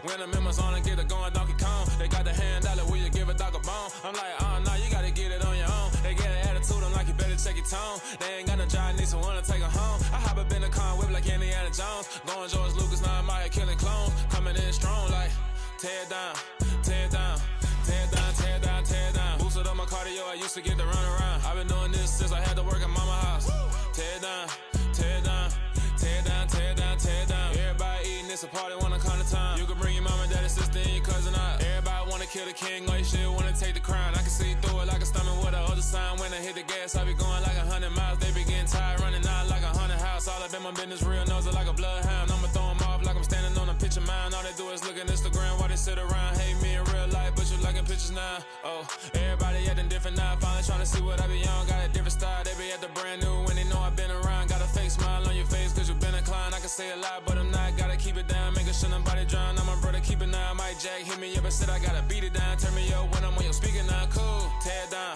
When the members on and get it going Donkey Kong. They got the hand out, will you give a dog a bone? I'm like, nah, you gotta get it on your own. They get an attitude, I'm like, you better check your tone. They ain't got no job, need someone to take her home. I hop up in the car, whip like Indiana Jones. Going George Lucas, now I'm out here killing clones. Coming in strong like, tear it down, tear it down. Tear it down, tear it down, tear it down. Boosted up my cardio, I used to get to run around. I've been doing this since I had to work at mama house. Tear it down, tear it down, tear it down, tear it down, tear it down. Everybody eating, it's a party, wanna come to time. You can bring your mama, daddy, sister, and your cousin out. Everybody wanna kill the king, or you shit wanna take the crown. I can see through it like a stomach with a other sign. When I hit the gas, I be going like 100 miles. They be getting tired, running out like 100 house. All up in my business, real nose it like a bloodhound. I'ma throw 'em off like I'm standing on a picture mound. All they do is look at Instagram while they sit around. Hate me in real life, but you liking pictures now. Oh, everybody acting different now. Finally trying to see what I be on. Got a different style, they be at the brand new when they know I've been around. Got a fake smile on your face cause you been inclined. I can say a lot, but I'm not. Gotta keep it down, making sure nobody drown. I'm my brother, keep it now. Mike Jack hit me up and said I gotta beat it down. Turn me up when I'm on your speaker now. Cool, tear it down,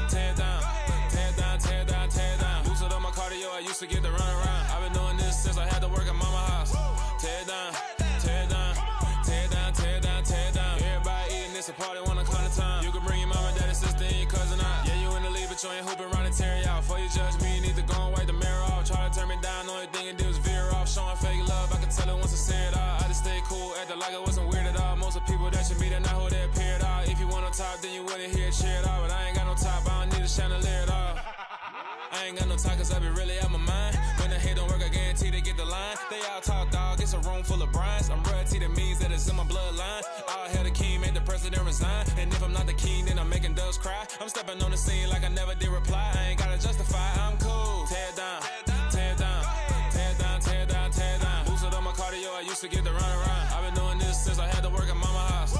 tear it down, tear it down, tear it down, tear it down. Boosted up my cardio, I used to get to run around. I've been doing this since I had to work at mama house. Tear it down, tear it down, tear it down, tear it down, tear it down. Everybody eating, it's a party, wanna come to time. You can bring your mama, daddy, sister, and your cousin out. Yeah, you in the lead, but you ain't hooping around and tear out. Before you judge me, you need to go and wipe the mirror off. Try to turn me down, only thing it did was veer off. Showing fake love, I can tell it once I say it all. I just stay cool, acting like I wasn't weird at all. Most of the people that you meet are not who they appear at all. If you want on top, then you wouldn't hear it cheer at all. But I ain't got no top, I don't need a chandelier at all. I ain't got no time cause I be really out my mind. When the hate don't work, I guarantee they get the line. They all talk dog, it's a room full of brines. I'm royalty, that means that it's in my bloodline. All hail the king, made the president resign. And if I'm not the king, then I'm making doves cry. I'm stepping on the scene like I never did reply. I ain't gotta justify, I'm cool. Tear it down, tear it down, tear it down, tear it down, tear it down. Boosted up my cardio, I used to get to run around. I've been doing this since I had to work at mama house.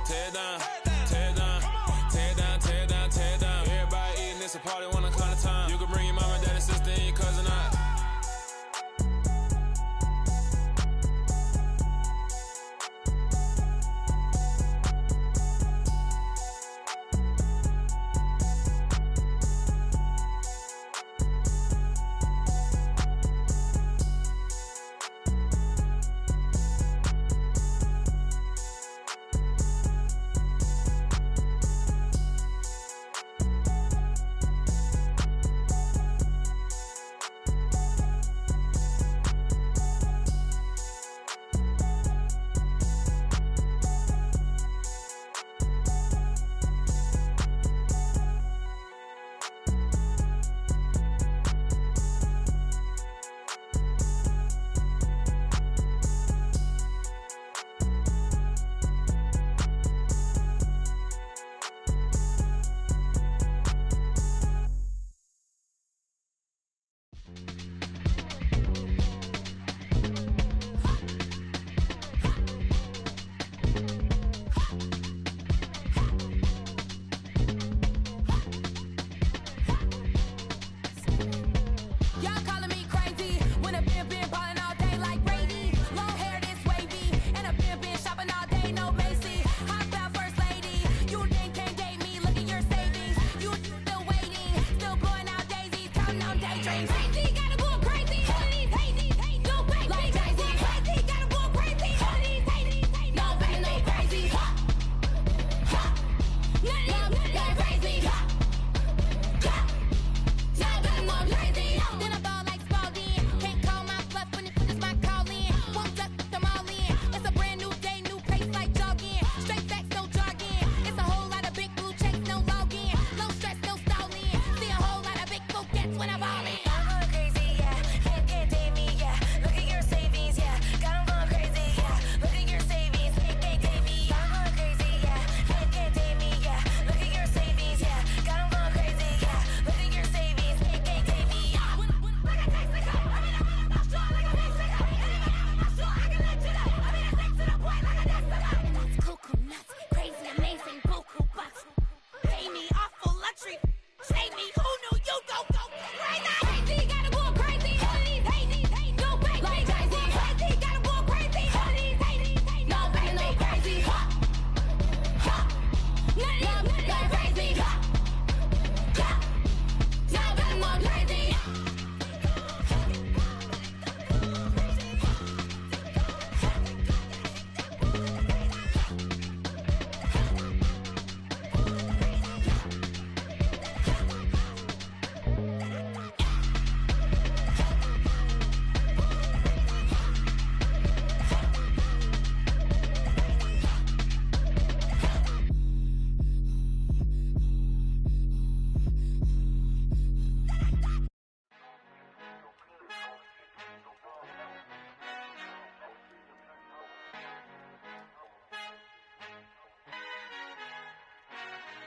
Tear it down, tear it down, tear it down, tear it down, tear it down. Everybody eating, it's a party, wanna come to time. You can bring your mama, daddy, sister, and your cousin out.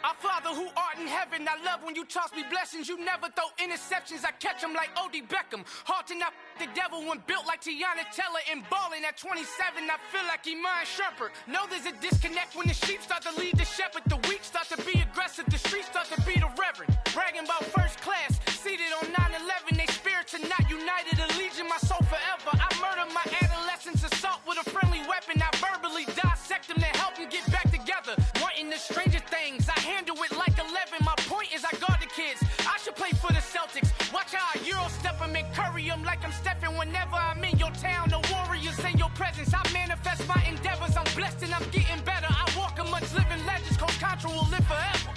Our Father who art in heaven, I love when you toss me blessings. You never throw interceptions, I catch them like O.D. Beckham. Hard to not the devil when built like Tiana Teller. And balling at 27, I feel like Iman Shumpert. Know there's a disconnect when the sheep start to lead the shepherd. The weak start to be aggressive, the streets start to be the reverend. Bragging about first class, seated on 9/11. They spirits are not united, a legion, my soul forever. I murdered my adolescence, assault with a friendly weapon. I verbally dissect them to help them get back together. Wanting the stranger things, I handle it like 11. My point is I guard the kids. I should play for the Celtics. Watch how I Euro step them and curry them like I'm stepping. Whenever I'm in your town, the warriors in your presence. I manifest my endeavors. I'm blessed and I'm getting better. I walk amongst living legends. Coach Contra will live forever.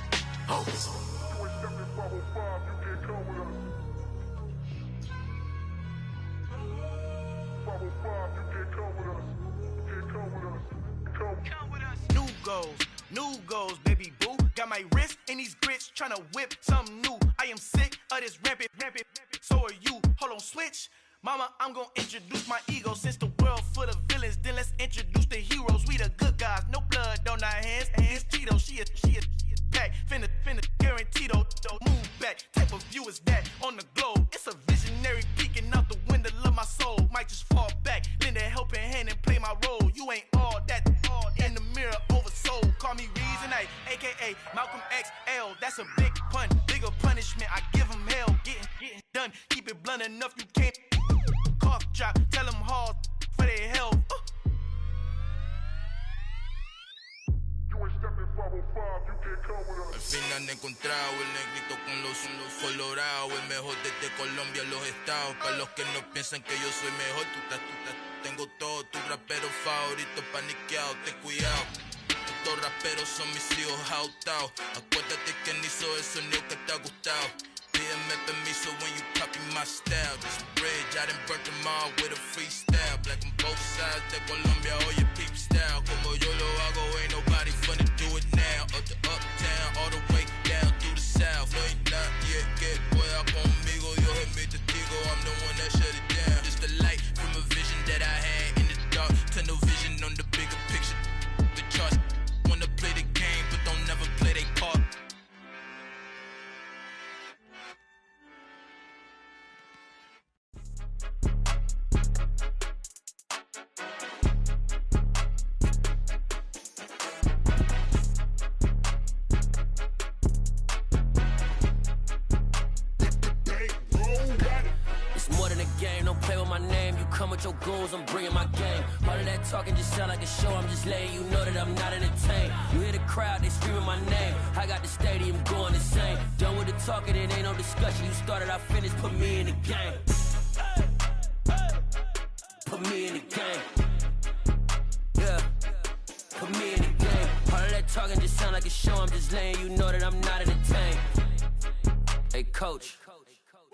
Oh. New goals, baby boo. Got my wrist in these grits, tryna whip something new. I am sick of this rampant. So are you. Hold on, switch. Mama, I'm gonna introduce my ego. Since the world full of villains, then let's introduce the heroes. We the good guys, no blood on our hands. It's Tito, she is back. Finna, guaranteed though. Move back, type of view is that on the globe. It's a visionary peeking out the window of my soul. Might just fall back, lend a helping hand and play my role. You ain't all that in the mirror oversold. Call me Reason A, aka Malcolm XL. That's a big pun, bigger punishment. I give him hell, getting done. Keep it blunt enough, you can't cough drop. Tell them hard for their health. Al fin han encontrado el negrito con los colorados, el mejor desde Colombia, los estados. Para los que no piensan que yo soy mejor, tengo todo, tu rapero favorito paniqueado, ten cuidado. Estos raperos son mis hijos jautados. Acuérdate que ni hizo el sonido que te ha gustado. Pídeme permiso when you copy my style. This bridge, I done burnt them all with a freestyle. Black on both sides de Colombia, oye peep style. Como yo lo hago, ain't nobody finna do it now. Up to uptown, all the way down through the south. No hay nadie que pueda conmigo, Dios es mi testigo. I'm the one that shut it down. Just the light from a vision that I had in the dark. Tunnel vision on the bigger picture. The charts wanna play the game, but don't never play their part. Your goals, I'm bringing my game. All of that talking just sound like a show. I'm just letting you know that I'm not entertained. You hear the crowd, they screaming my name. I got the stadium going insane. Done with the talking, it ain't no discussion. You started, I finished, put me in the game. Put me in the game. Yeah, put me in the game. All of that talking just sound like a show. I'm just letting you know that I'm not entertained. Hey, coach.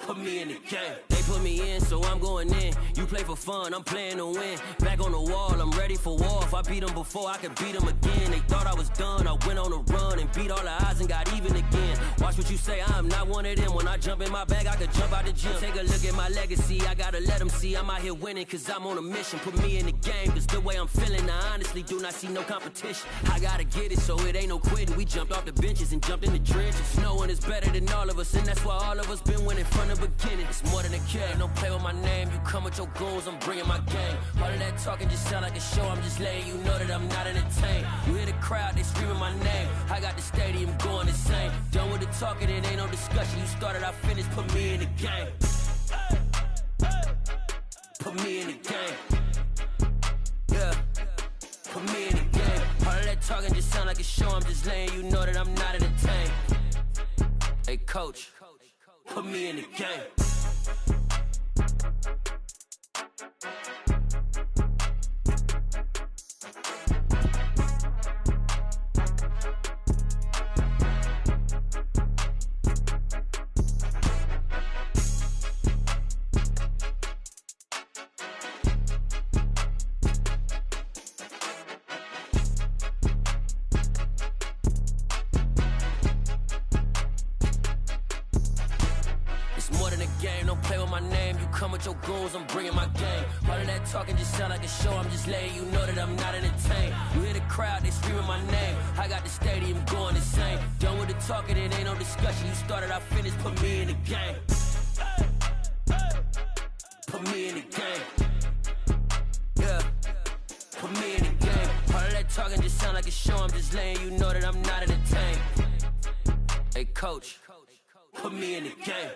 Put me in the game. They put me in, so I'm going in. You play for fun, I'm playing to win. Back on the wall, I'm ready for war. If I beat them before, I could beat them again. They thought I was done, I went on a run and beat all the odds and got even again. Watch what you say, I'm not one of them. When I jump in my bag, I could jump out the gym. Take a look at my legacy, I gotta let them see I'm out here winning, cause I'm on a mission. Put me in the game, cause the way I'm feeling, I honestly do not see no competition. I gotta get it, so it ain't no quitting. We jumped off the benches and jumped in the trenches. No one is better than all of us, and that's why all of us been winning from the beginning. It's more than a game, don't play with my name. You come with your goons, I'm bringing my game. All of that talking just sound like a show. I'm just letting you know that I'm not entertained. You hear the crowd, they screaming my name. I got the stadium going insane. Done with the talking, it ain't no discussion. You started, I finished, put me in the game. Put me in the game. Yeah, put me in the game. All of that talking just sound like a show. I'm just letting you know that I'm not entertained. Hey, coach. Put me in the game. Your goals, I'm bringing my game. All of that talking just sound like a show. I'm just letting you know that I'm not entertained. You hear the crowd, they screaming my name. I got the stadium going insane. Done with talking, it ain't no discussion. You started, I finished, put me in the game. Put me in the game. Yeah, put me in the game. All of that talking just sound like a show. I'm just letting you know that I'm not entertained. Hey, coach, put me in the game.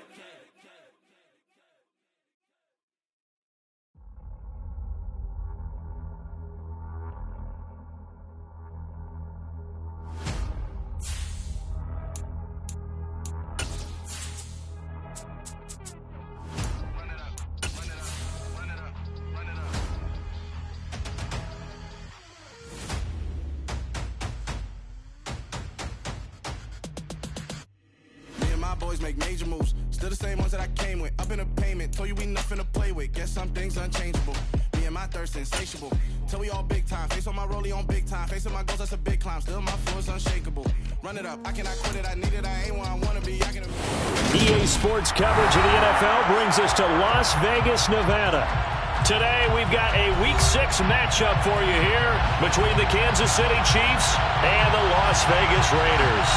Boys make major moves, still the same ones that I came with. Up in a payment, told you we nothing to play with. Guess some things unchangeable. Me and my thirst insatiable. Till we all big time. Face on my rollie on big time. Facing my goals, that's a big climb. Still my floor is unshakable. Run it up, I cannot quit it. I need it, I ain't where I wanna be. I can. EA Sports coverage of the NFL brings us to Las Vegas, Nevada. Today we've got a Week 6 matchup for you here between the Kansas City Chiefs and the Las Vegas Raiders.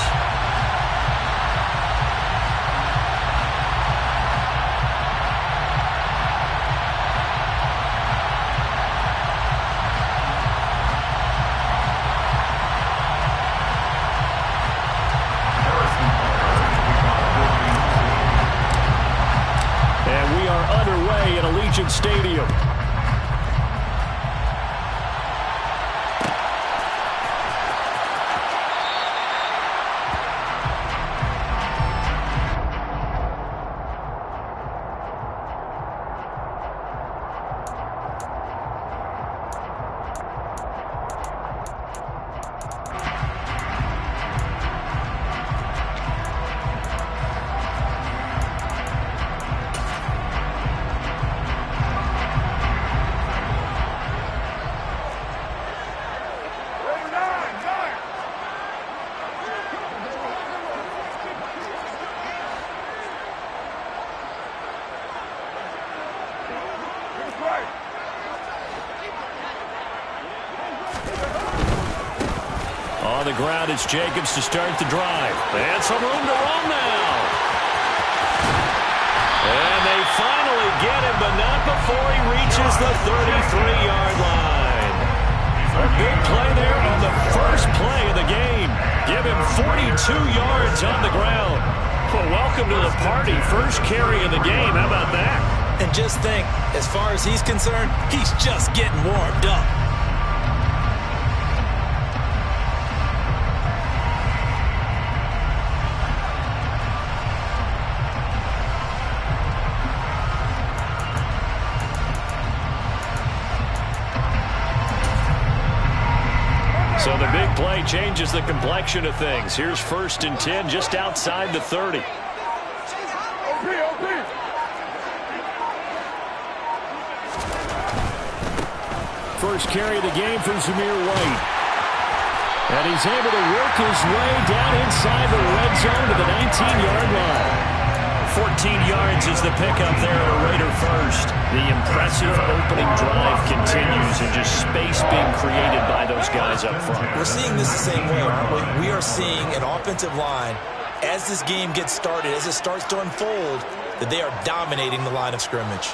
Stadium. On the ground, it's Jacobs to start the drive. And some room to run now. And they finally get him, but not before he reaches the 33-yard line. A big play there on the first play of the game. Give him 42 yards on the ground. Well, welcome to the party. First carry of the game. How about that? And just think, as far as he's concerned, he's just getting warmed up. So the big play changes the complexion of things. Here's 1st and 10 just outside the 30. First carry of the game from Zamir White. And he's able to work his way down inside the red zone to the 19-yard line. 14 yards is the pickup there at a Raider first. The impressive opening drive continues and just space being created by those guys up front. We're seeing this the same way, aren't we? We are seeing an offensive line, as this game gets started, as it starts to unfold, that they are dominating the line of scrimmage.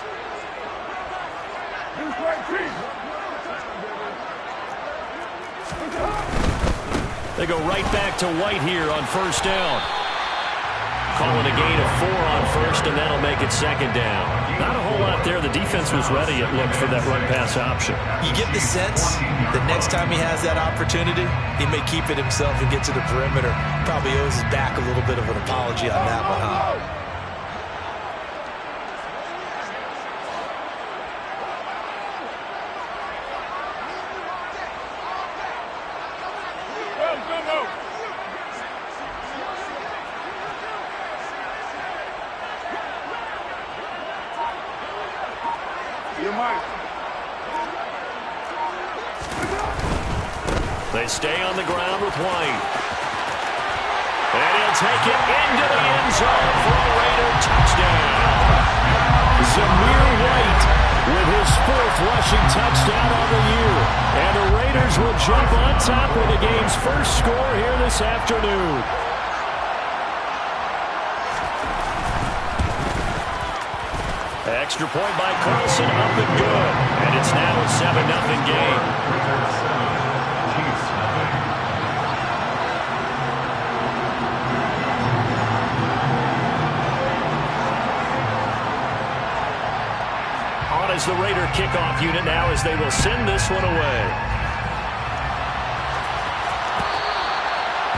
They go right back to White here on 1st down. Calling a gain of 4 on 1st, and that'll make it 2nd down. Not a whole lot there. The defense was ready, it looked, for that run-pass option. You get the sense that next time he has that opportunity, he may keep it himself and get to the perimeter. Probably owes his back a little bit of an apology on that one, huh? They stay on the ground with White. And he'll take it into the end zone for a Raider touchdown. Zamir White with his 4th rushing touchdown of the year. And the Raiders will jump on top with the game's first score here this afternoon. Extra point by Carlson, up and good. And it's now a 7-0 game. As the Raider kickoff unit now as they will send this one away.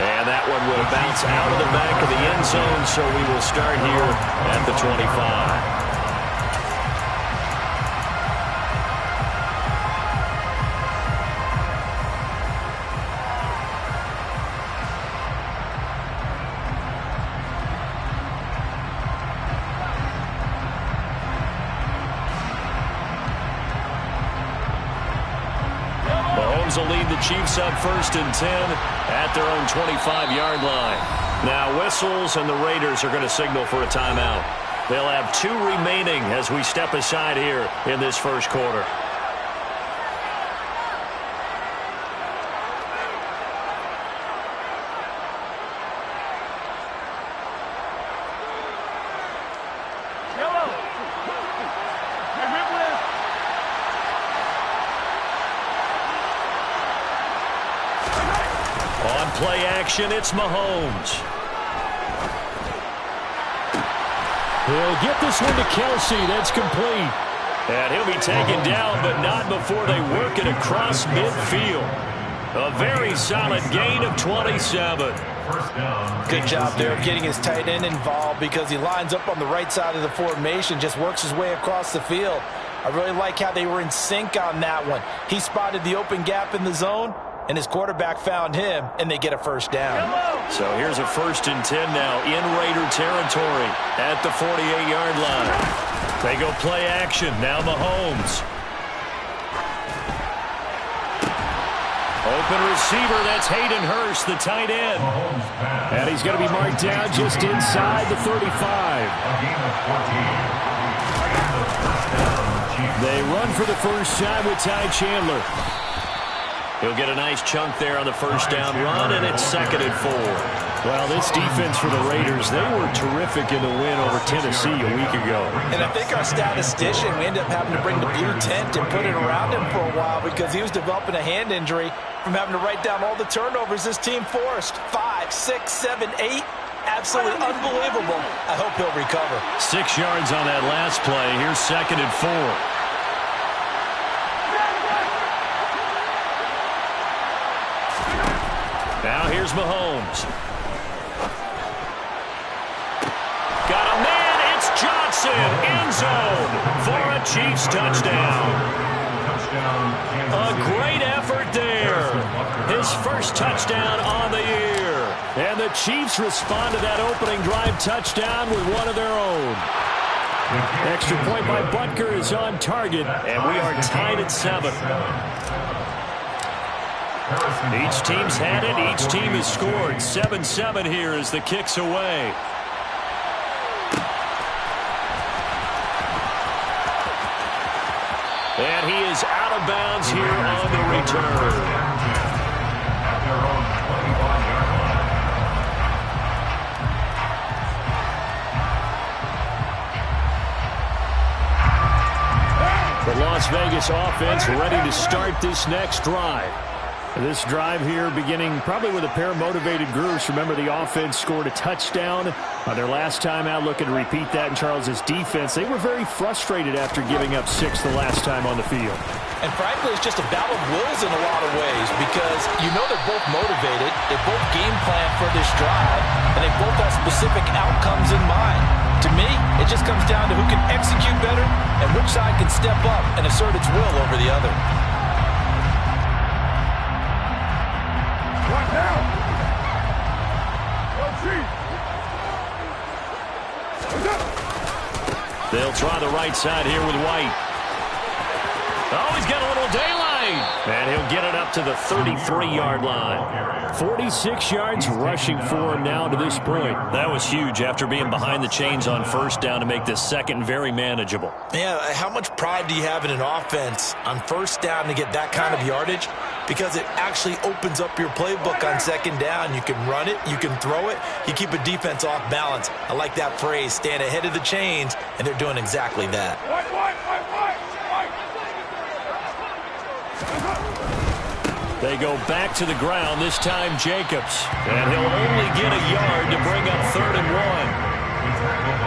And that one will bounce out of the back of the end zone, so we will start here at the 25. Will lead the Chiefs up 1st and 10 at their own 25-yard line. Now whistles and the Raiders are going to signal for a timeout. They'll have 2 remaining as we step aside here in this first quarter. Play action, it's Mahomes. He'll get this one to Kelsey. That's complete. And he'll be taken down, but not before they work it across midfield. A very solid gain of 27. Good job there of getting his tight end involved because he lines up on the right side of the formation, just works his way across the field. I really like how they were in sync on that one. He spotted the open gap in the zone, and his quarterback found him, and they get a first down. So here's a 1st and 10 now in Raider territory at the 48-yard line. They go play action. Now Mahomes. Open receiver, that's Hayden Hurst, the tight end. And he's going to be marked down just inside the 35. They run for the first time with Ty Chandler. He'll get a nice chunk there on the first down run, and it's 2nd and 4. Well, this defense for the Raiders, they were terrific in the win over Tennessee a week ago. And I think our statistician, we ended up having to bring the blue tent and put it around him for a while because he was developing a hand injury from having to write down all the turnovers this team forced. 5, 6, 7, 8. Absolutely unbelievable. I hope he'll recover. 6 yards on that last play. Here's 2nd and 4. Now here's Mahomes. Got a man, it's Johnson, end zone for a Chiefs touchdown. A great effort there. His first touchdown on the year. And the Chiefs respond to that opening drive touchdown with one of their own. Extra point by Butker is on target, and we are tied at 7. Each team's had it. Each team has scored. 7-7 here as the kick's away. And he is out of bounds here on the return. The Las Vegas offense ready to start this next drive. This drive here beginning probably with a pair of motivated groups. Remember, the offense scored a touchdown on their last time out. Looking to repeat that in Charles's defense. They were very frustrated after giving up 6 the last time on the field. And frankly, it's just a battle of wills in a lot of ways because you know they're both motivated. They both game plan for this drive, and they both have specific outcomes in mind. To me, it just comes down to who can execute better and which side can step up and assert its will over the other. They'll try the right side here with White. Oh, he's got a little daylight. made. And he'll get it up to the 33-yard line. 46 yards rushing for him now to this point. That was huge after being behind the chains on first down to make this second very manageable. Yeah, how much pride do you have in an offense on first down to get that kind of yardage? Because it actually opens up your playbook on second down. You can run it, you can throw it, you keep a defense off balance. I like that phrase, stand ahead of the chains, and they're doing exactly that. They go back to the ground, this time Jacobs. And he'll only get a yard to bring up 3rd and 1.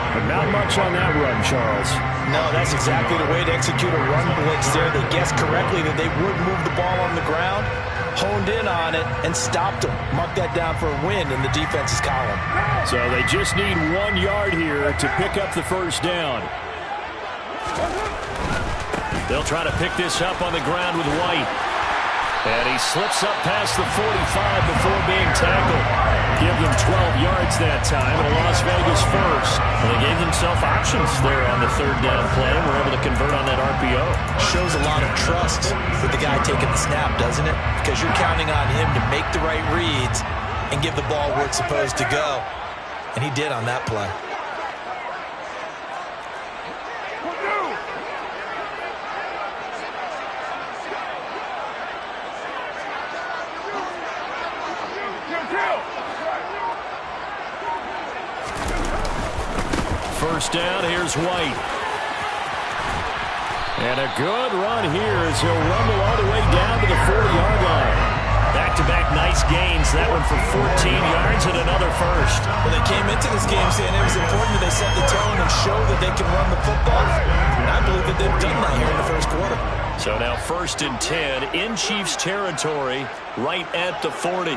But not much on that run, Charles. No, that's exactly the way to execute a run blitz there. They guessed correctly that they would move the ball on the ground, honed in on it, and stopped them. Mark that down for a win in the defense's column. So they just need 1 yard here to pick up the first down. They'll try to pick this up on the ground with White. And he slips up past the 45 before being tackled. Give them 12 yards that time, and a Las Vegas first. And they gave themselves options there on the 3rd down play, and were able to convert on that RPO. Shows a lot of trust with the guy taking the snap, doesn't it? Because you're counting on him to make the right reads and give the ball where it's supposed to go. And he did on that play. First down, here's White. And a good run here as he'll rumble all the way down to the 40-yard line. Back-to-back nice gains. That one for 14 yards and another first. Well, they came into this game saying it was important that they set the tone and show that they can run the football. And I believe that they've done that here in the first quarter. So now 1st and 10 in Chiefs territory right at the 40.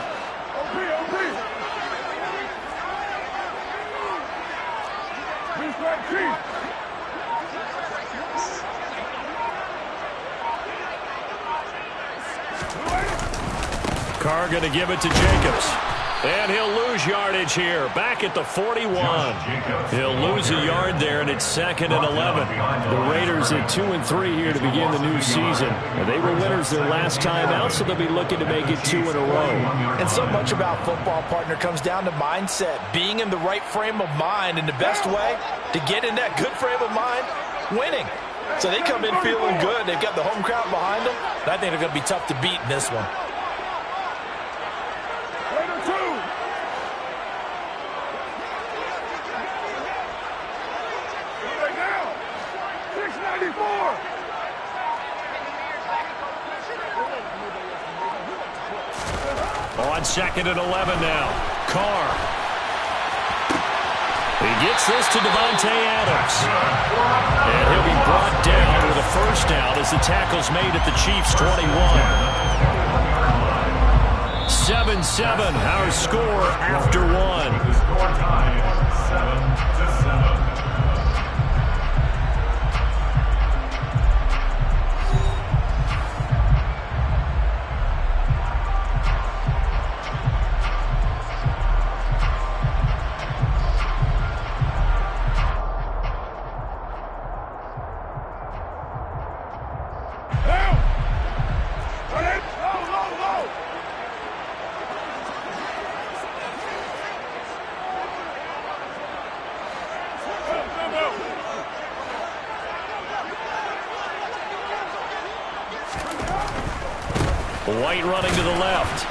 Carr going to give it to Jacobs. And he'll lose yardage here. Back at the 41. He'll lose a yard there, and it's 2nd and 11. The Raiders at 2-3 here to begin the new season. And they were winners their last time out, so they'll be looking to make it 2 in a row. And so much about football, partner, comes down to mindset. Being in the right frame of mind, and the best way to get in that good frame of mind, winning. So they come in feeling good. They've got the home crowd behind them. And I think they're going to be tough to beat in this one. On 2nd and 11 now. Carr. He gets this to Devontae Adams. And he'll be brought down with a first down as the tackle's made at the Chiefs' 21. 7-7, our score after one. White running to the left.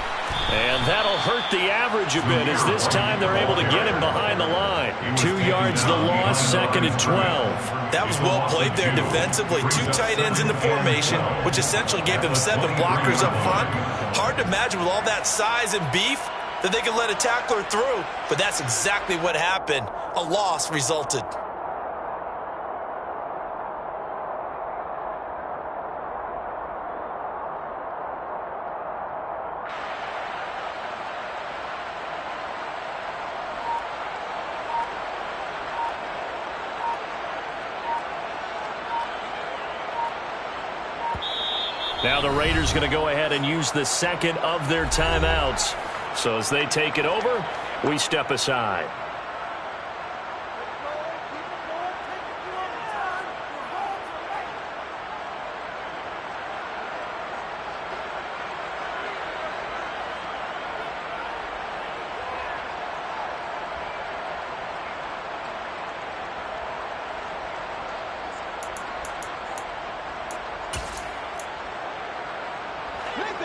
And that'll hurt the average a bit as this time they're able to get him behind the line. 2 yards the loss, 2nd and 12. That was well played there defensively. 2 tight ends in the formation, which essentially gave them 7 blockers up front. Hard to imagine with all that size and beef that they could let a tackler through. But that's exactly what happened. A loss resulted. Now the Raiders going to go ahead and use the 2nd of their timeouts. So as they take it over, we step aside.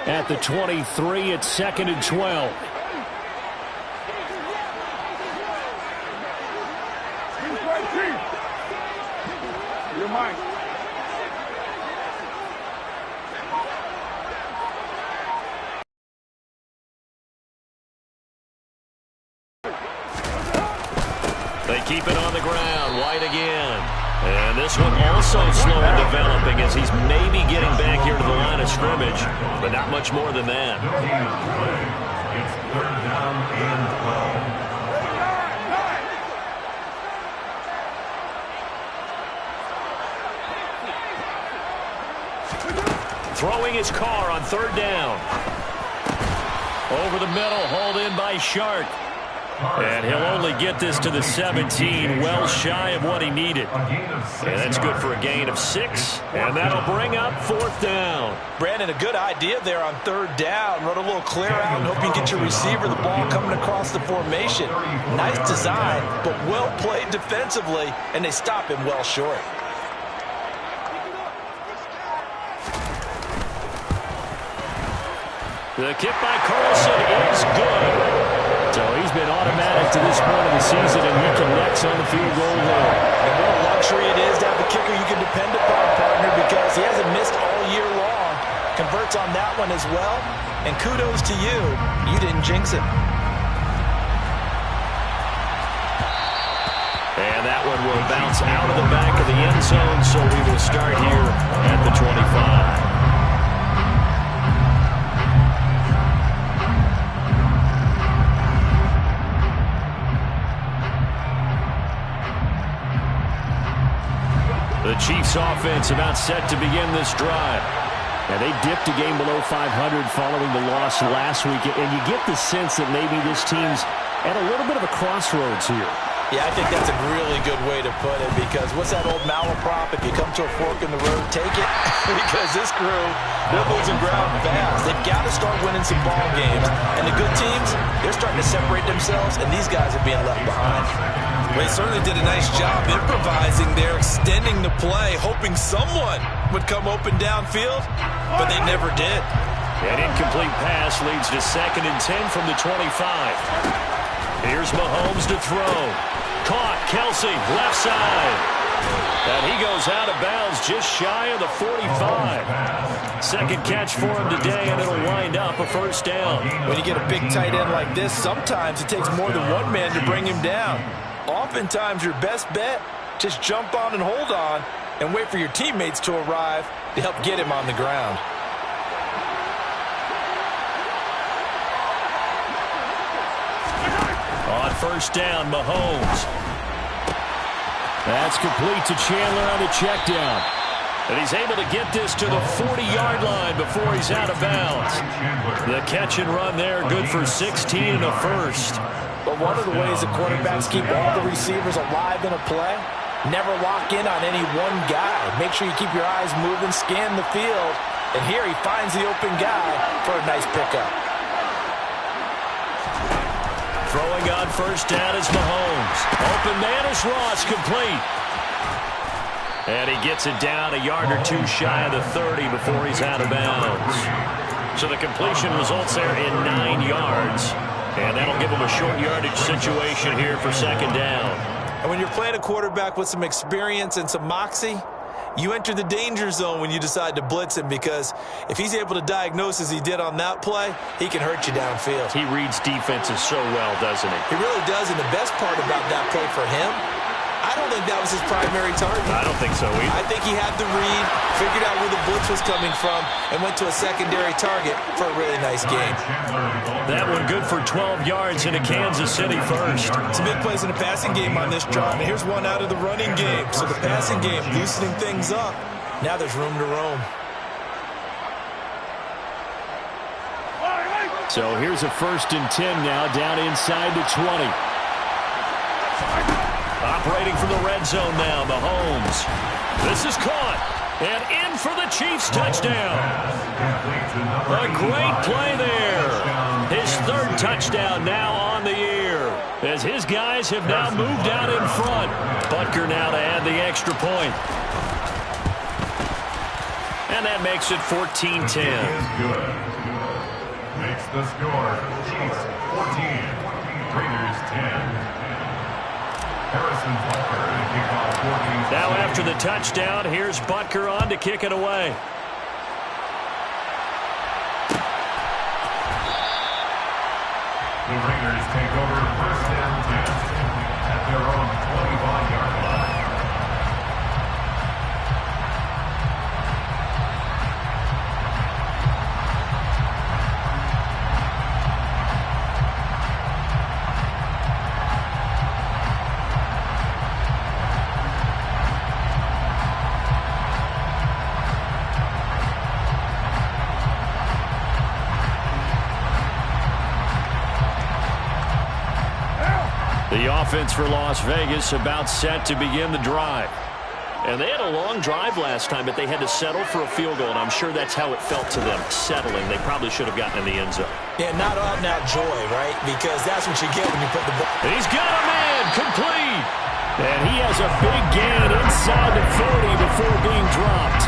at the 23. It's 2nd and 12. You're mine. They keep it on the ground. White again. And this one also slow in developing as he's maybe getting back here to the line of scrimmage, but not much more than that. It's 3rd down and 12. Throwing his car on 3rd down. Over the middle, hauled in by Shark. And he'll only get this to the 17, well shy of what he needed. And that's good for a gain of 6, and that'll bring up 4th down. Brandon, a good idea there on 3rd down. Run a little clear out and hope you get your receiver the ball coming across the formation. Nice design, but well played defensively, and they stop him well short. The kick by Carlson is good. So he's been automatic to this point of the season, and he connects on the field goal there. And what a luxury it is to have a kicker you can depend upon, partner, because he hasn't missed all year long. Converts on that one as well. And kudos to you. You didn't jinx it. And that one will bounce out of the back of the end zone, so we will start here at the 25. The Chiefs offense about set to begin this drive. And they dipped a game below 500 following the loss last week. And you get the sense that maybe this team's at a little bit of a crossroads here. Yeah, I think that's a really good way to put it, because what's that old malaprop? If you come to a fork in the road, take it. Because this crew, they're losing ground fast. They've got to start winning some ball games. And the good teams, they're starting to separate themselves, and these guys are being left behind. Well, he certainly did a nice job improvising there, extending the play, hoping someone would come open downfield, but they never did. An incomplete pass leads to 2nd and 10 from the 25. Here's Mahomes to throw. Caught, Kelsey, left side. And he goes out of bounds just shy of the 45. Second catch for him today, and it'll wind up a 1st down. When you get a big tight end like this, sometimes it takes more than one man to bring him down. Oftentimes, your best bet, just jump on and hold on and wait for your teammates to arrive to help get him on the ground. On 1st down, Mahomes. That's complete to Chandler on the check down. And he's able to get this to the 40-yard line before he's out of bounds. The catch and run there, good for 16 and a 1st. But one of the ways that quarterbacks keep all the receivers alive in a play, never lock in on any one guy. Make sure you keep your eyes moving, scan the field. And here he finds the open guy for a nice pickup. Throwing on 1st down is Mahomes. Open man is Ross, complete. And he gets it down a yard or two shy of the 30 before he's out of bounds. So the completion results there in 9 yards. And that'll give him a short yardage situation here for 2nd down. And when you're playing a quarterback with some experience and some moxie, you enter the danger zone when you decide to blitz him, because if he's able to diagnose as he did on that play, he can hurt you downfield. He reads defenses so well, doesn't he? He really does, and the best part about that play for him, I don't think that was his primary target. I don't think so either. I think he had the read, figured out where the blitz was coming from, and went to a secondary target for a really nice game. That one good for 12 yards into Kansas City 1st. Some big plays in the passing game on this drive, and here's one out of the running game. So the passing game loosening things up. Now there's room to roam. So here's a 1st and 10 now, down inside the 20. Operating from the red zone now, Mahomes. This is caught. And in for the Chiefs touchdown. A great play there. His 3rd touchdown now on the year, as his guys have now moved out in front. Butker now to add the extra point. And that makes it 14-10. Is good. Makes the score Chiefs 14, Raiders 10. Harrison Butker to kick off 14. Now after the touchdown, here's Butker on to kick it away. The Raiders take over first and 10 at their own 25-yard line. The offense for Las Vegas about set to begin the drive. And they had a long drive last time, but they had to settle for a field goal, and I'm sure that's how it felt to them, settling. They probably should have gotten in the end zone. Yeah, not out and out joy, right? Because that's what you get when you put the ball. And he's got a man, complete. And he has a big gain inside the 40 before being dropped.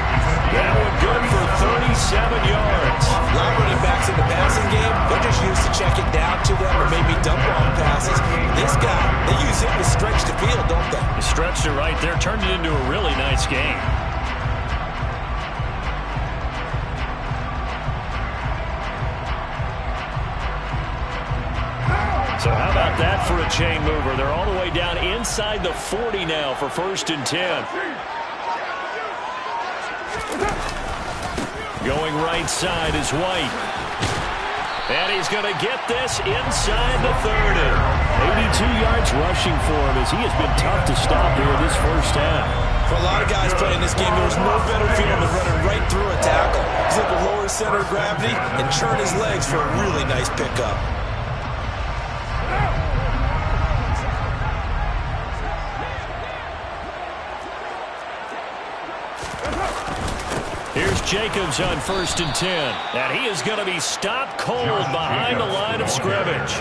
That one good for 37 yards. A lot of running backs in the passing game, they're just used to check it down to them or maybe dump long passes. This guy, they use him to stretch the field, don't they? He stretched it right there, turned it into a really nice game. So how about that for a chain mover? They're all the way down inside the 40 now for first and 10. Going right side is White. And he's going to get this inside the 30. 82 yards rushing for him as he has been tough to stop here in this first half. For a lot of guys playing this game, there was no better feeling than running right through a tackle. He's able to lower his center of gravity and churn his legs for a really nice pickup. Here's Jacobs on first and 10. And he is going to be stopped cold behind the line of scrimmage.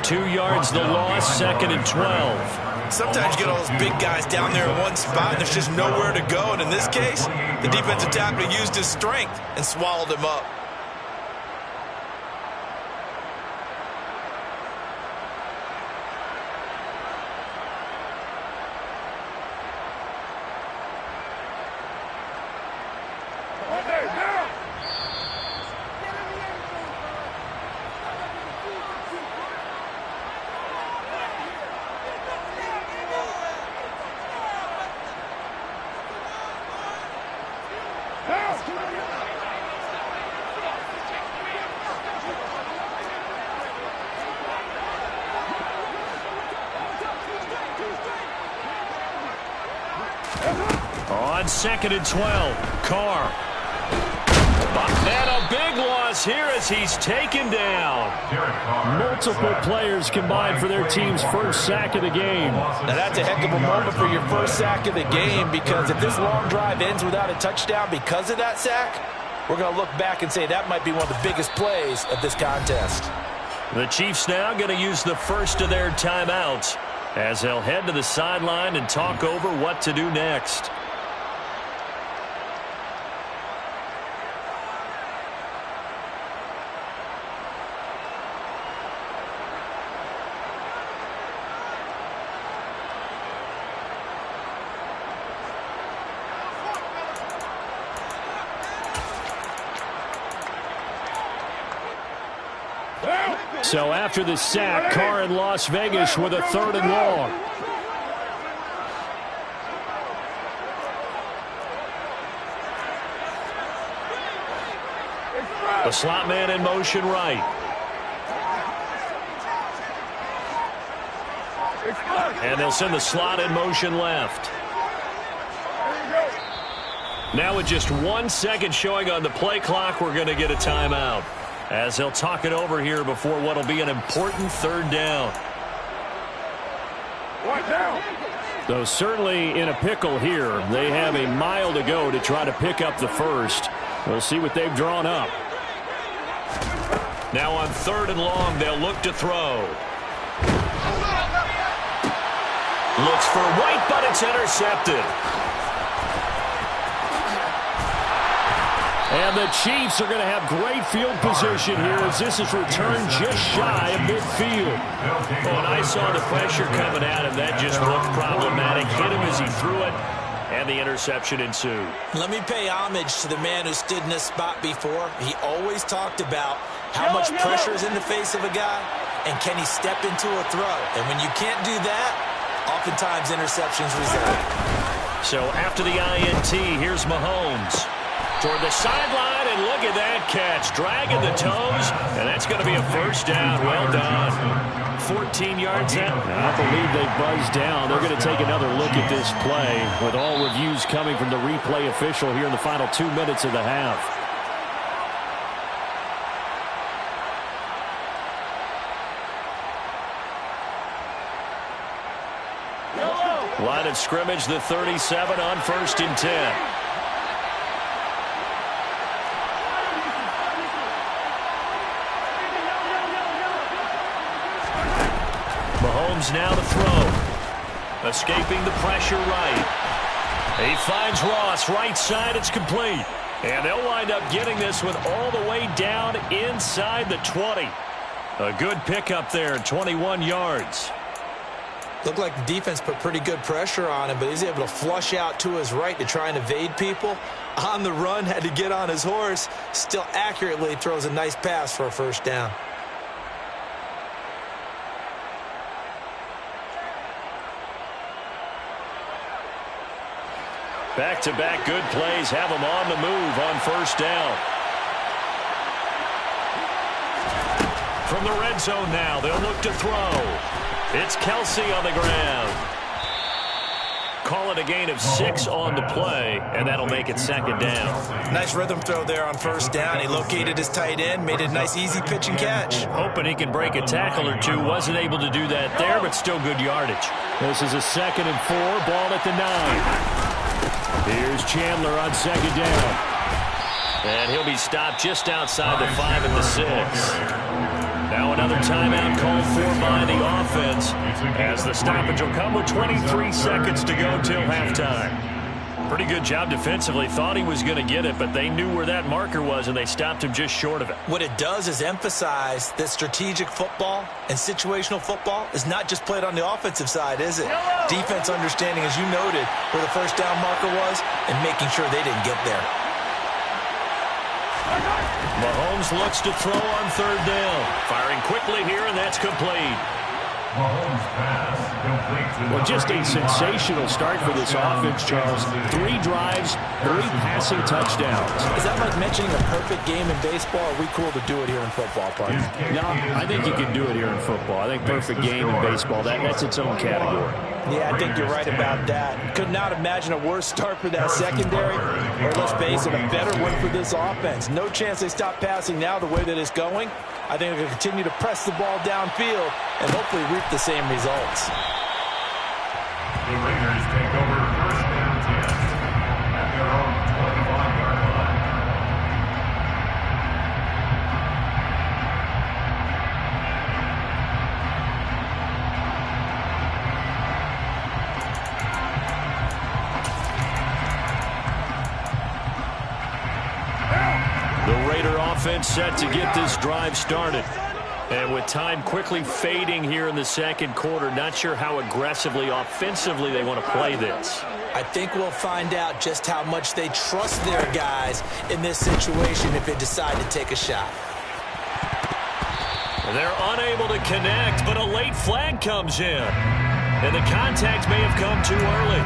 2 yards the loss, second and 12. Sometimes you get all those big guys down there in one spot and there's just nowhere to go. And in this case, the defensive tackle used his strength and swallowed him up. On second and 12, Carr. And a big loss here as he's taken down. Multiple players combined for their team's first sack of the game. Now that's a heck of a moment for your first sack of the game, because if this long drive ends without a touchdown because of that sack, we're going to look back and say that might be one of the biggest plays of this contest. The Chiefs now going to use the first of their timeouts as they'll head to the sideline and talk over what to do next. So after the sack, Carr in Las Vegas with a 3rd and long. The slot man in motion right. And they'll send the slot in motion left. Now with just 1 second showing on the play clock, we're going to get a timeout, as they'll talk it over here before what will be an important 3rd down. Though certainly in a pickle here. They have a mile to go to try to pick up the first. We'll see what they've drawn up. Now on 3rd and long, they'll look to throw. Looks for White, but it's intercepted. And the Chiefs are going to have great field position here as this is returned just shy of midfield. When I saw the pressure coming at him, that just looked problematic. Hit him as he threw it, and the interception ensued. Let me pay homage to the man who stood in this spot before. He always talked about how much pressure is in the face of a guy, and can he step into a throw. And when you can't do that, oftentimes interceptions result. So after the INT, here's Mahomes. Toward the sideline, and look at that catch. Dragging the toes, and that's going to be a first down. Well done. 14 yards out. I believe they buzzed down. They're going to take another look at this play with all reviews coming from the replay official here in the final 2 minutes of the half. Line of scrimmage, the 37 on 1st and 10. Mahomes now to throw. Escaping the pressure right. He finds Ross. Right side, it's complete. And they'll wind up getting this with all the way down inside the 20. A good pickup there, 21 yards. Looked like the defense put pretty good pressure on him, but he's able to flush out to his right to try and evade people. On the run, had to get on his horse. Still accurately throws a nice pass for a first down. Back-to-back good plays have them on the move on first down. From the red zone now, they'll look to throw. It's Kelsey on the ground. Call it a gain of 6 on the play, and that'll make it second down. Nice rhythm throw there on first down. He located his tight end, made it a nice easy pitch and catch. Hoping he can break a tackle or two. Wasn't able to do that there, but still good yardage. This is a 2nd and 4, ball at the 9. Here's Chandler on second down. And he'll be stopped just outside the 5 at the 6. Now another timeout called for by the offense as the stoppage will come with 23 seconds to go till halftime. Pretty good job defensively. Thought he was going to get it, but they knew where that marker was, and they stopped him just short of it. What it does is emphasize that strategic football and situational football is not just played on the offensive side, is it? Defense understanding, as you noted, where the first down marker was and making sure they didn't get there. Mahomes looks to throw on third down. Firing quickly here, and that's complete. Well, just a sensational start for this offense, Charles. 3 drives, 3 passing touchdowns. Is that like mentioning a perfect game in baseball? Are we cool to do it here in football, partner? No, I think you can do it here in football. I think perfect game in baseball, that's its own category. Yeah, I think you're right about that. Could not imagine a worse start for that secondary, or let's face it, a better one for this offense. No chance they stop passing now the way that it's going. I think they're going to continue to press the ball downfield and hopefully reap the same results. The Raiders take over first and 10 at their own 25-yard line. The Raider offense set to get this drive started. And with time quickly fading here in the second quarter, not sure how aggressively, offensively they want to play this. I think we'll find out just how much they trust their guys in this situation if they decide to take a shot. They're unable to connect, but a late flag comes in. And the contact may have come too early.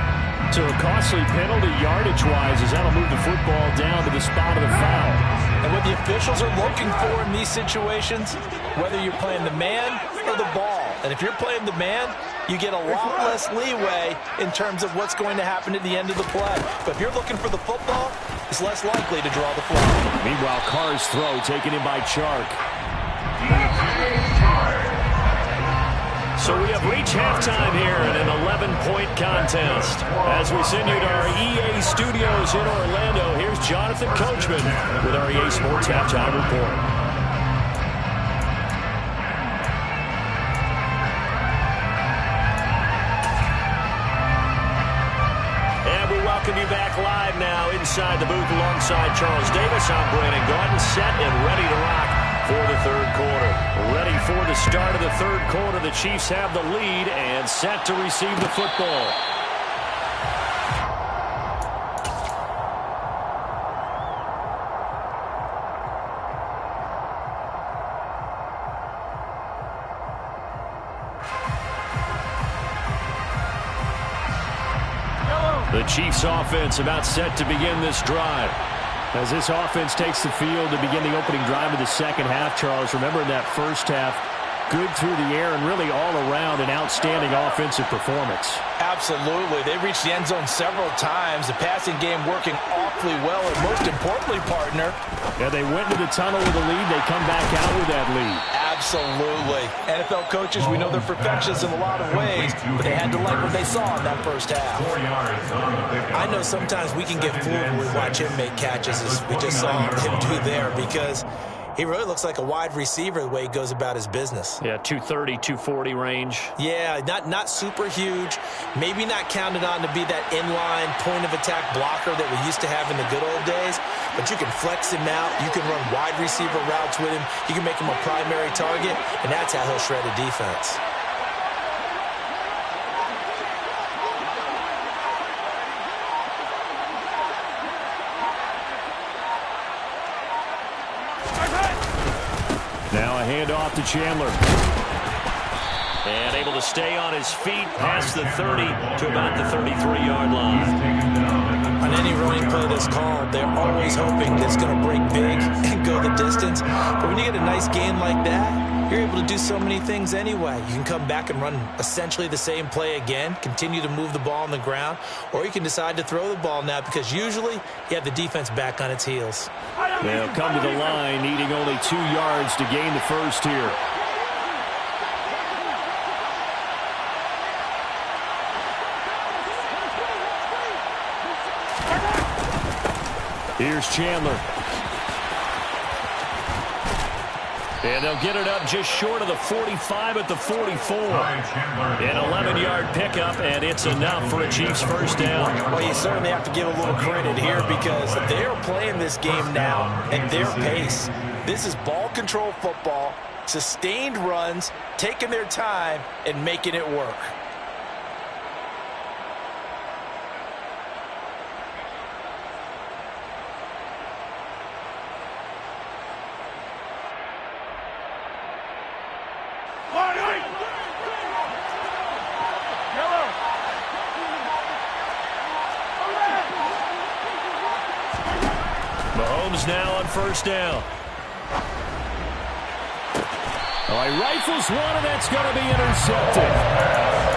So a costly penalty yardage-wise as that'll move the football down to the spot of the foul. And what the officials are looking for in these situations, whether you're playing the man or the ball. And if you're playing the man, you get a lot less leeway in terms of what's going to happen at the end of the play. But if you're looking for the football, it's less likely to draw the flag. Meanwhile, Carr's throw taken in by Chark. So we have reached halftime here in an 11-point contest. As we send you to our EA studios in Orlando, here's Jonathan Coachman with our EA Sports Halftime Report. welcome you back live now inside the booth alongside Charles Davis. I'm Brandon Gaudin, set and ready to rock for the third quarter. Ready for the start of the third quarter. The Chiefs have the lead and set to receive the football. The Chiefs offense about set to begin this drive. As this offense takes the field to begin the opening drive of the second half, Charles, remember in that first half, good through the air and really all around an outstanding offensive performance. Absolutely. They reached the end zone several times. The passing game working awfully well. And most importantly, partner. Yeah, they went into the tunnel with a lead. They come back out with that lead. Absolutely. NFL coaches, we know they're perfectionists in a lot of ways, but they had to like what they saw in that first half. I know sometimes we can get fooled when we watch him make catches, as we just saw him do there, because he really looks like a wide receiver the way he goes about his business. Yeah, 230, 240 range. Yeah, not super huge. Maybe not counted on to be that inline point-of-attack blocker that we used to have in the good old days, but you can flex him out. You can run wide receiver routes with him. You can make him a primary target, and that's how he'll shred a defense. Now a handoff to Chandler. And able to stay on his feet past the 30 to about the 33-yard line. On any running play that's called, they're always hoping that it's going to break big and go the distance. But when you get a nice gain like that, you're able to do so many things anyway. You can come back and run essentially the same play again, continue to move the ball on the ground, or you can decide to throw the ball now because usually you have the defense back on its heels. They'll come to the line, needing only 2 yards to gain the first here. Here's Chandler. And they'll get it up just short of the 45 at the 44. An 11-yard pickup, and it's enough for a Chiefs first down. Well, you certainly have to give a little credit here because they're playing this game now at their pace. This is ball control football, sustained runs, taking their time, and making it work. Mahomes now on first down. Oh, he rifles one, and that's going to be intercepted.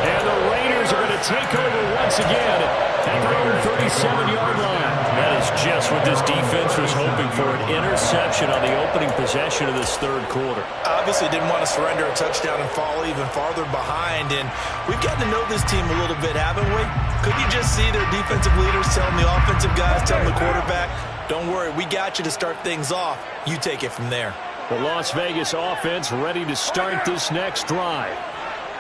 And the Raiders are going to take over once again at their own 37-yard line. That is just what this defense was hoping for, an interception on the opening possession of this third quarter. Obviously didn't want to surrender a touchdown and fall even farther behind, and we've gotten to know this team a little bit, haven't we? Could you just see their defensive leaders telling the offensive guys, telling the quarterback, don't worry, we got you to start things off. You take it from there. The Las Vegas offense ready to start this next drive.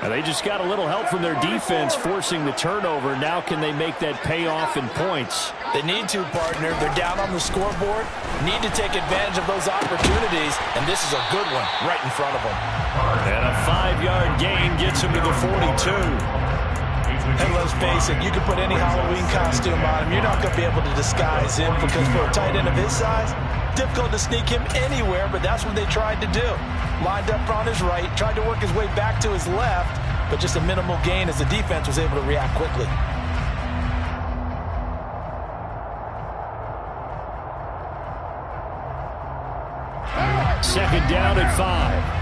And they just got a little help from their defense forcing the turnover. Now can they make that payoff in points? They need to, partner. They're down on the scoreboard. Need to take advantage of those opportunities, and this is a good one right in front of them. And a 5-yard gain gets him to the 42. And let's face it, you can put any Halloween costume on him. You're not going to be able to disguise him because for a tight end of his size, difficult to sneak him anywhere, but that's what they tried to do. Lined up on his right, tried to work his way back to his left, but just a minimal gain as the defense was able to react quickly. Second down at 5.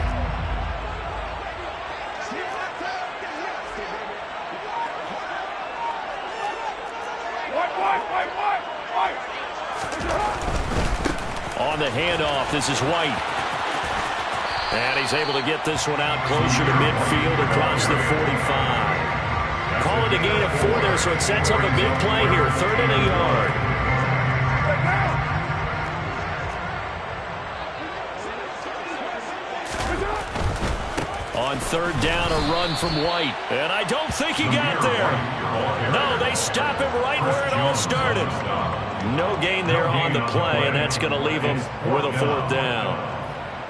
On the handoff, this is White. And he's able to get this one out closer to midfield across the 45. Call it a gain of 4 there, so it sets up a big play here. 3rd and a yard. On On third down, a run from White. And I don't think he got there. No, they stop him right where it all started. No gain there on the play, and that's going to leave him with a fourth down.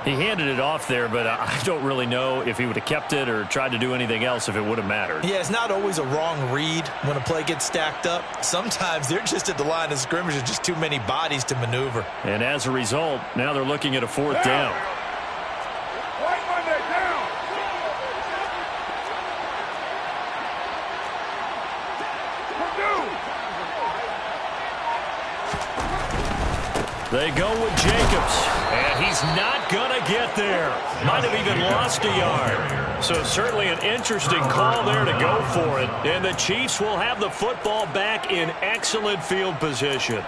He handed it off there, but I don't really know if he would have kept it or tried to do anything else if it would have mattered. Yeah, it's not always a wrong read when a play gets stacked up. Sometimes they're just at the line of scrimmage with just too many bodies to maneuver. And as a result, now they're looking at a fourth down. They go with Jacobs, and he's not going to get there. Might have even lost a yard. So certainly an interesting call there to go for it. And the Chiefs will have the football back in excellent field position.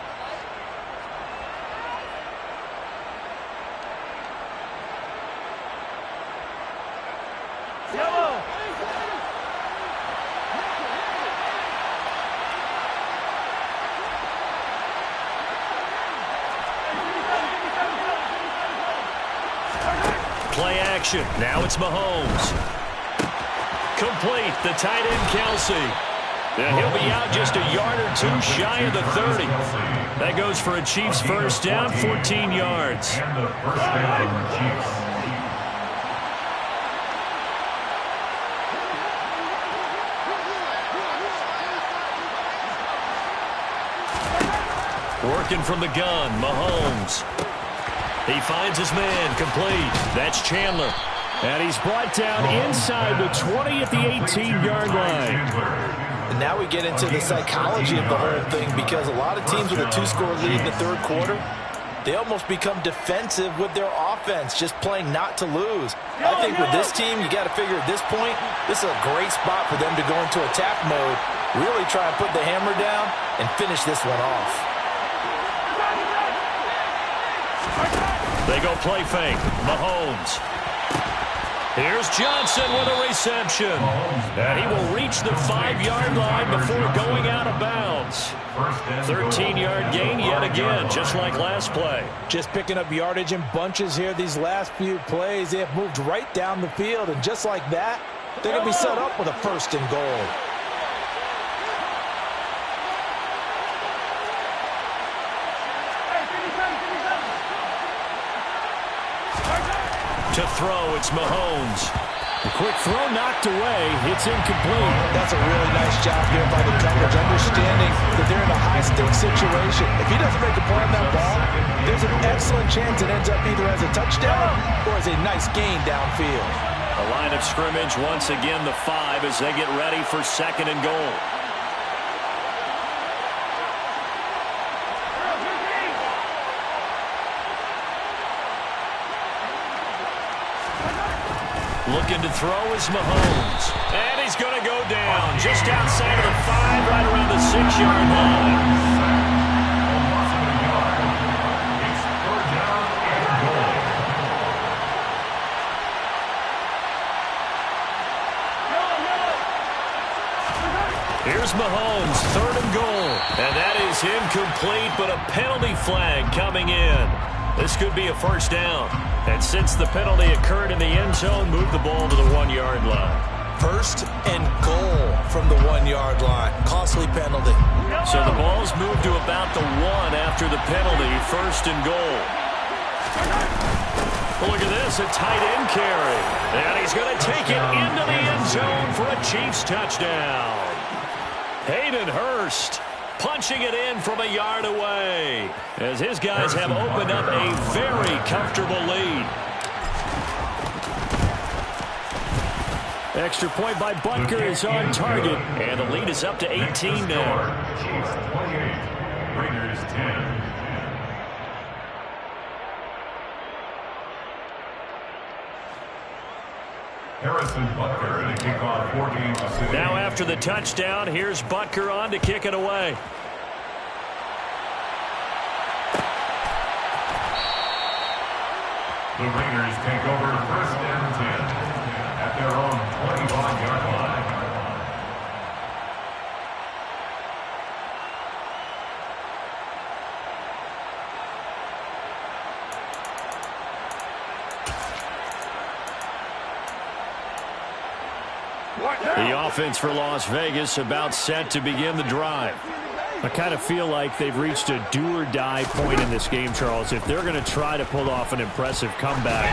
Play action. Now it's Mahomes. Complete. The tight end, Kelsey. And he'll be out just a yard or two shy of the 30. That goes for a Chiefs first down, 14 yards. And the first down for the Chiefs. Working from the gun, Mahomes. He finds his man, complete. That's Chandler. And he's brought down inside the 20 at the 18-yard line. And now we get into the psychology of the whole thing, because a lot of teams with a two-score lead in the third quarter, they almost become defensive with their offense, just playing not to lose. I think with this team, you got to figure at this point, this is a great spot for them to go into attack mode, really try and put the hammer down and finish this one off. They go play fake. Mahomes. Here's Johnson with a reception. And he will reach the 5-yard line before going out of bounds. 13-yard gain yet again, just like last play. Just picking up yardage in bunches here. These last few plays, they have moved right down the field. And just like that, they're going to be set up with a first and goal. To throw, it's Mahomes. The quick throw knocked away. It's incomplete. That's a really nice job here by the coverage, understanding that they're in a high-stakes situation. If he doesn't make a play on that ball, there's an excellent chance it ends up either as a touchdown or as a nice gain downfield. The line of scrimmage, once again, the 5 as they get ready for second and goal. Looking to throw is Mahomes. And he's going to go down just outside of the 5, right around the 6-yard line. It's third down and goal. Here's Mahomes, third and goal. And that is incomplete, but a penalty flag coming in. This could be a first down. And since the penalty occurred in the end zone, move the ball to the 1-yard line. First and goal from the 1-yard line. Costly penalty. So the ball's moved to about the 1 after the penalty. First and goal. Look at this, a tight end carry. And he's going to take it into the end zone for a Chiefs touchdown. Hayden Hurst punching it in from a yard away as his guys have opened up a very comfortable lead. Extra point by Butker is on target, and the lead is up to 18 now. Chiefs 28, Raiders 10. Harrison Butker to kick off 4 games to 6. Now after the touchdown, here's Butker on to kick it away. The Raiders take over first and 10 at their own 25-yard line. The offense for Las Vegas about set to begin the drive. I kind of feel like they've reached a do-or-die point in this game, Charles. If they're going to try to pull off an impressive comeback,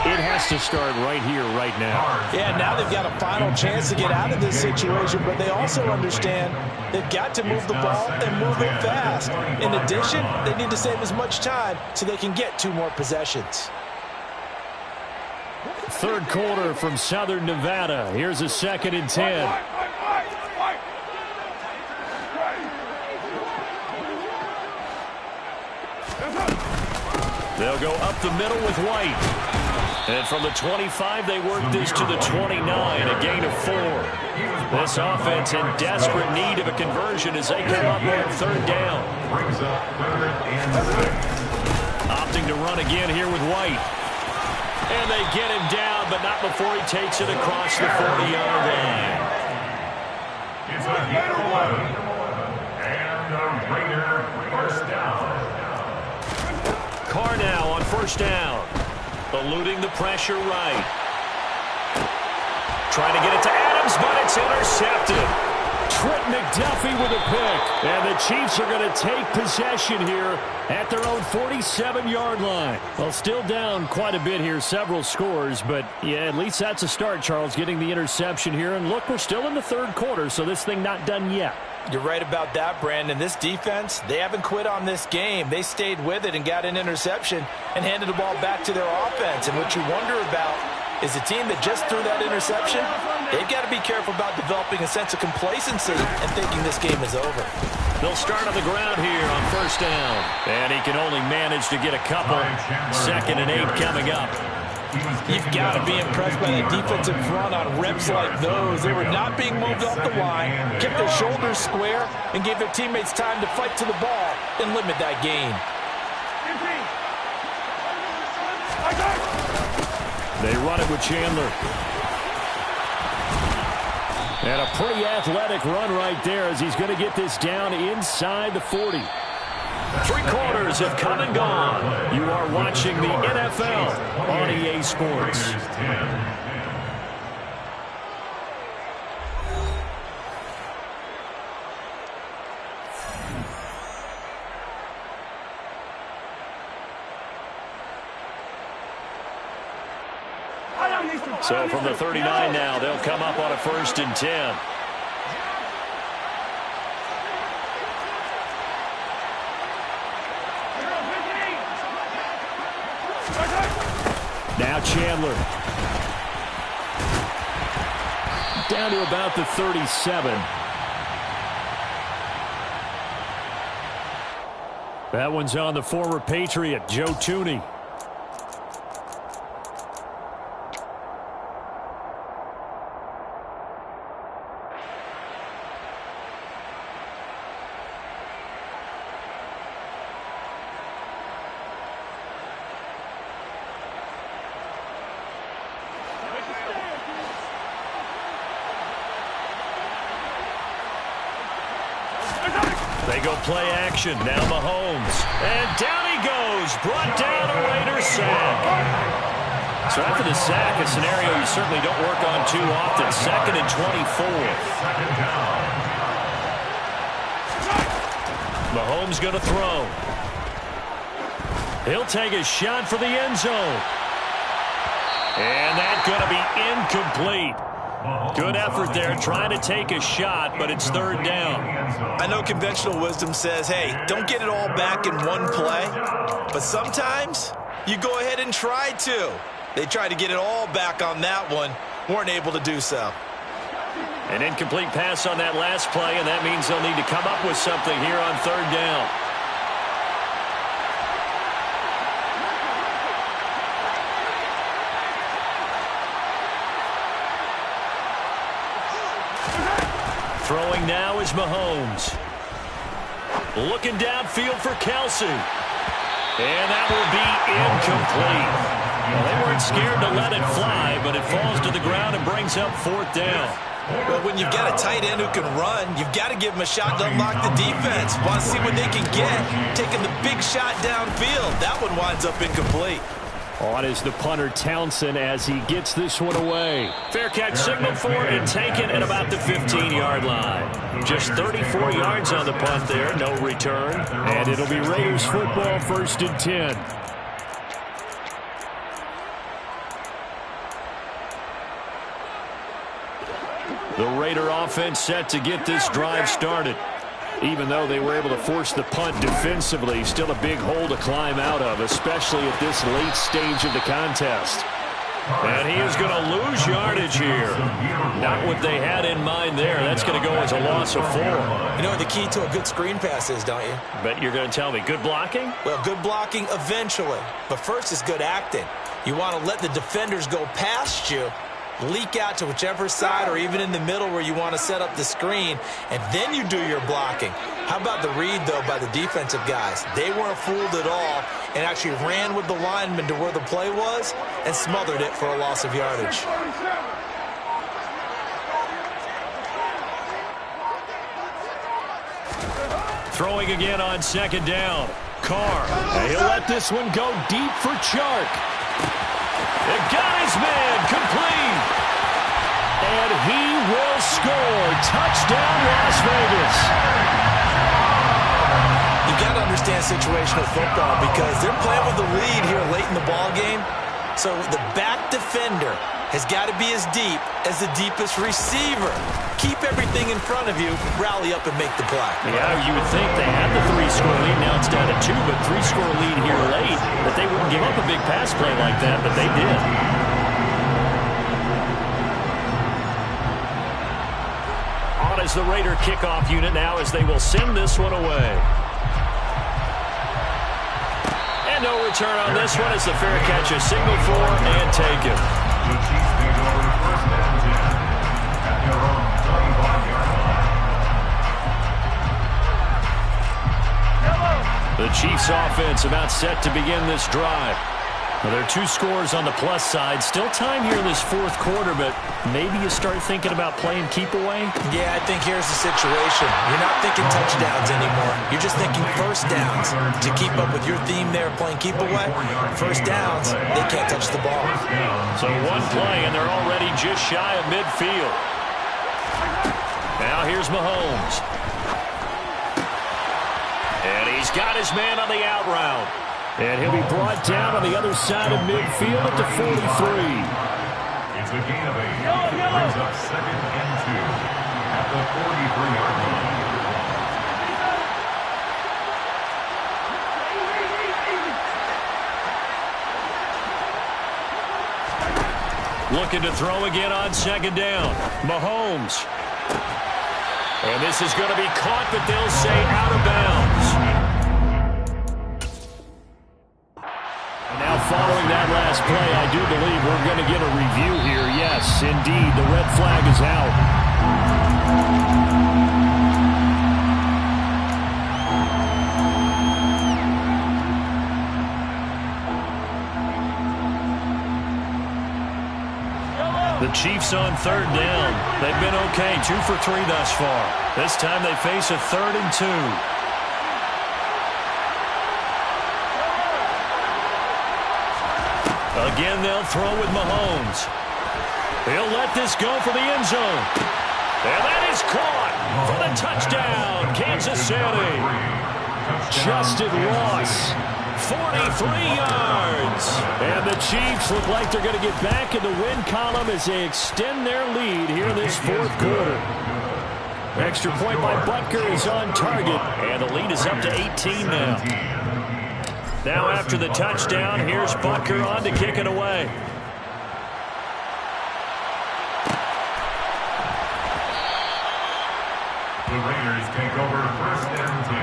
it has to start right here, right now. Yeah, now they've got a final chance to get out of this situation, but they also understand they've got to move the ball and move it fast. In addition, they need to save as much time so they can get 2 more possessions. Third quarter from Southern Nevada. Here's a 2nd and 10. They'll go up the middle with White. And from the 25, they work this to the 29, a gain of 4. This offense in desperate need of a conversion as they come up on 3rd down. Opting to run again here with White. And they get him down, but not before he takes it across the 40-yard line. It's a gain of 11. And the Raider first down. Carr now on 1st down. Eluding the pressure right. Trying to get it to Adams, but it's intercepted. Trent McDuffie with a pick. And the Chiefs are going to take possession here at their own 47-yard line. Well, still down quite a bit here, several scores, but yeah, at least that's a start, Charles, getting the interception here. And look, we're still in the 3rd quarter, so this thing not done yet. You're right about that, Brandon. This defense, they haven't quit on this game. They stayed with it and got an interception and handed the ball back to their offense. And what you wonder about is a team that just threw that interception, they've got to be careful about developing a sense of complacency and thinking this game is over. They'll start on the ground here on 1st down. And he can only manage to get a couple. 2nd and 8 coming up. You've got to be impressed by that defensive front on reps like those. They were not being moved off the line, kept their shoulders square, and gave their teammates time to fight to the ball and limit that gain. They run it with Chandler. And a pretty athletic run right there as he's going to get this down inside the 40. 3 quarters have come and gone. You are watching the NFL on EA Sports. So from the 39 now, they'll come up on a 1st and 10. Now Chandler. Down to about the 37. That one's on the former Patriot, Joe Thuney. They go play action. Now Mahomes. And down he goes. Brought down a Raider sack. So after the sack, a scenario you certainly don't work on too often. 2nd and 24. Mahomes going to throw. He'll take a shot for the end zone. And that's going to be incomplete. Good effort there, trying to take a shot, but it's 3rd down. I know conventional wisdom says, hey, don't get it all back in one play. But sometimes you go ahead and try to. They tried to get it all back on that one. Weren't able to do so. An incomplete pass on that last play, and that means they'll need to come up with something here on 3rd down. Throwing now is Mahomes. Looking downfield for Kelsey. And that will be incomplete. Well, they weren't scared to let it fly, but it falls to the ground and brings up 4th down. Well, when you've got a tight end who can run, you've got to give him a shot to unlock the defense. Want to see what they can get. Taking the big shot downfield. That one winds up incomplete. On is the punter Townsend as he gets this one away. Fair catch signaled for and taken at about the 15-yard line. Just 34 yards on the punt there, no return. And it'll be Raiders football, 1st and 10. The Raider offense set to get this drive started. Even though they were able to force the punt defensively, still a big hole to climb out of, especially at this late stage of the contest. And he is going to lose yardage here. Not what they had in mind there. That's going to go as a loss of 4. You know what the key to a good screen pass is, don't you? But you're going to tell me, good blocking? Well, good blocking eventually. But first is good acting. You want to let the defenders go past you, leak out to whichever side or even in the middle where you want to set up the screen, and then you do your blocking. How about the read, though, by the defensive guys? They weren't fooled at all and actually ran with the lineman to where the play was and smothered it for a loss of yardage. Throwing again on 2nd down. Carr. He'll let this one go deep for Chark. It got his man complete. And he will score. Touchdown, Las Vegas. You've got to understand situational football because they're playing with the lead here late in the ball game. So the back defender has got to be as deep as the deepest receiver. Keep everything in front of you, rally up and make the play. Yeah, you would think they had the 3-score lead. Now it's down to 2, but 3-score lead here late. That they wouldn't give up a big pass play like that, but they did. On is the Raider kickoff unit now as they will send this one away. And no return on this one as the fair catch is signaled for and taken. The Chiefs take over 1st and 10 at their own 25-yard line. The Chiefs offense about set to begin this drive. Well, there are 2 scores on the plus side. Still time here in this 4th quarter, but maybe you start thinking about playing keep away? Yeah, I think here's the situation. You're not thinking touchdowns anymore. You're just thinking 1st downs. To keep up with your theme there, playing keep away, 1st downs, they can't touch the ball. So 1 play, and they're already just shy of midfield. Now here's Mahomes. And he's got his man on the out route. And he'll be brought down on the other side of midfield at the 43. It's a gain of 8. Brings up 2nd and 2 at the 43-yard line. Looking to throw again on 2nd down. Mahomes. And this is going to be caught, but they'll say out of bounds. Following that last play, I do believe we're going to get a review here. Yes, indeed, the red flag is out. The Chiefs on 3rd down. They've been okay, 2 for 3 thus far. This time they face a 3rd and 2. Again, they'll throw with Mahomes. He'll let this go for the end zone. And that is caught for the touchdown, Kansas City. Justin Ross, 43 yards. And the Chiefs look like they're going to get back in the win column as they extend their lead here in this 4th quarter. Extra point by Butker is on target, and the lead is up to 18 now. Now after the touchdown, here's Butker on to kick it away. The Raiders take over 1st and 10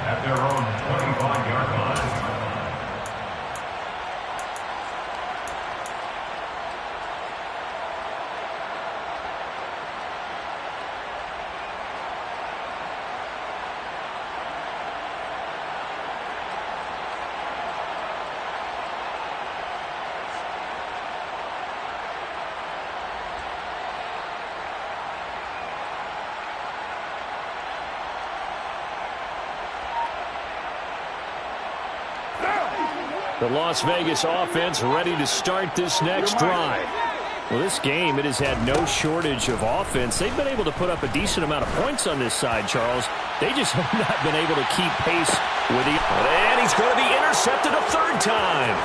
at their own 25-yard line. The Las Vegas offense ready to start this next drive. Well, this game, it has had no shortage of offense. They've been able to put up a decent amount of points on this side, Charles. They just have not been able to keep pace with the... And he's going to be intercepted a third time.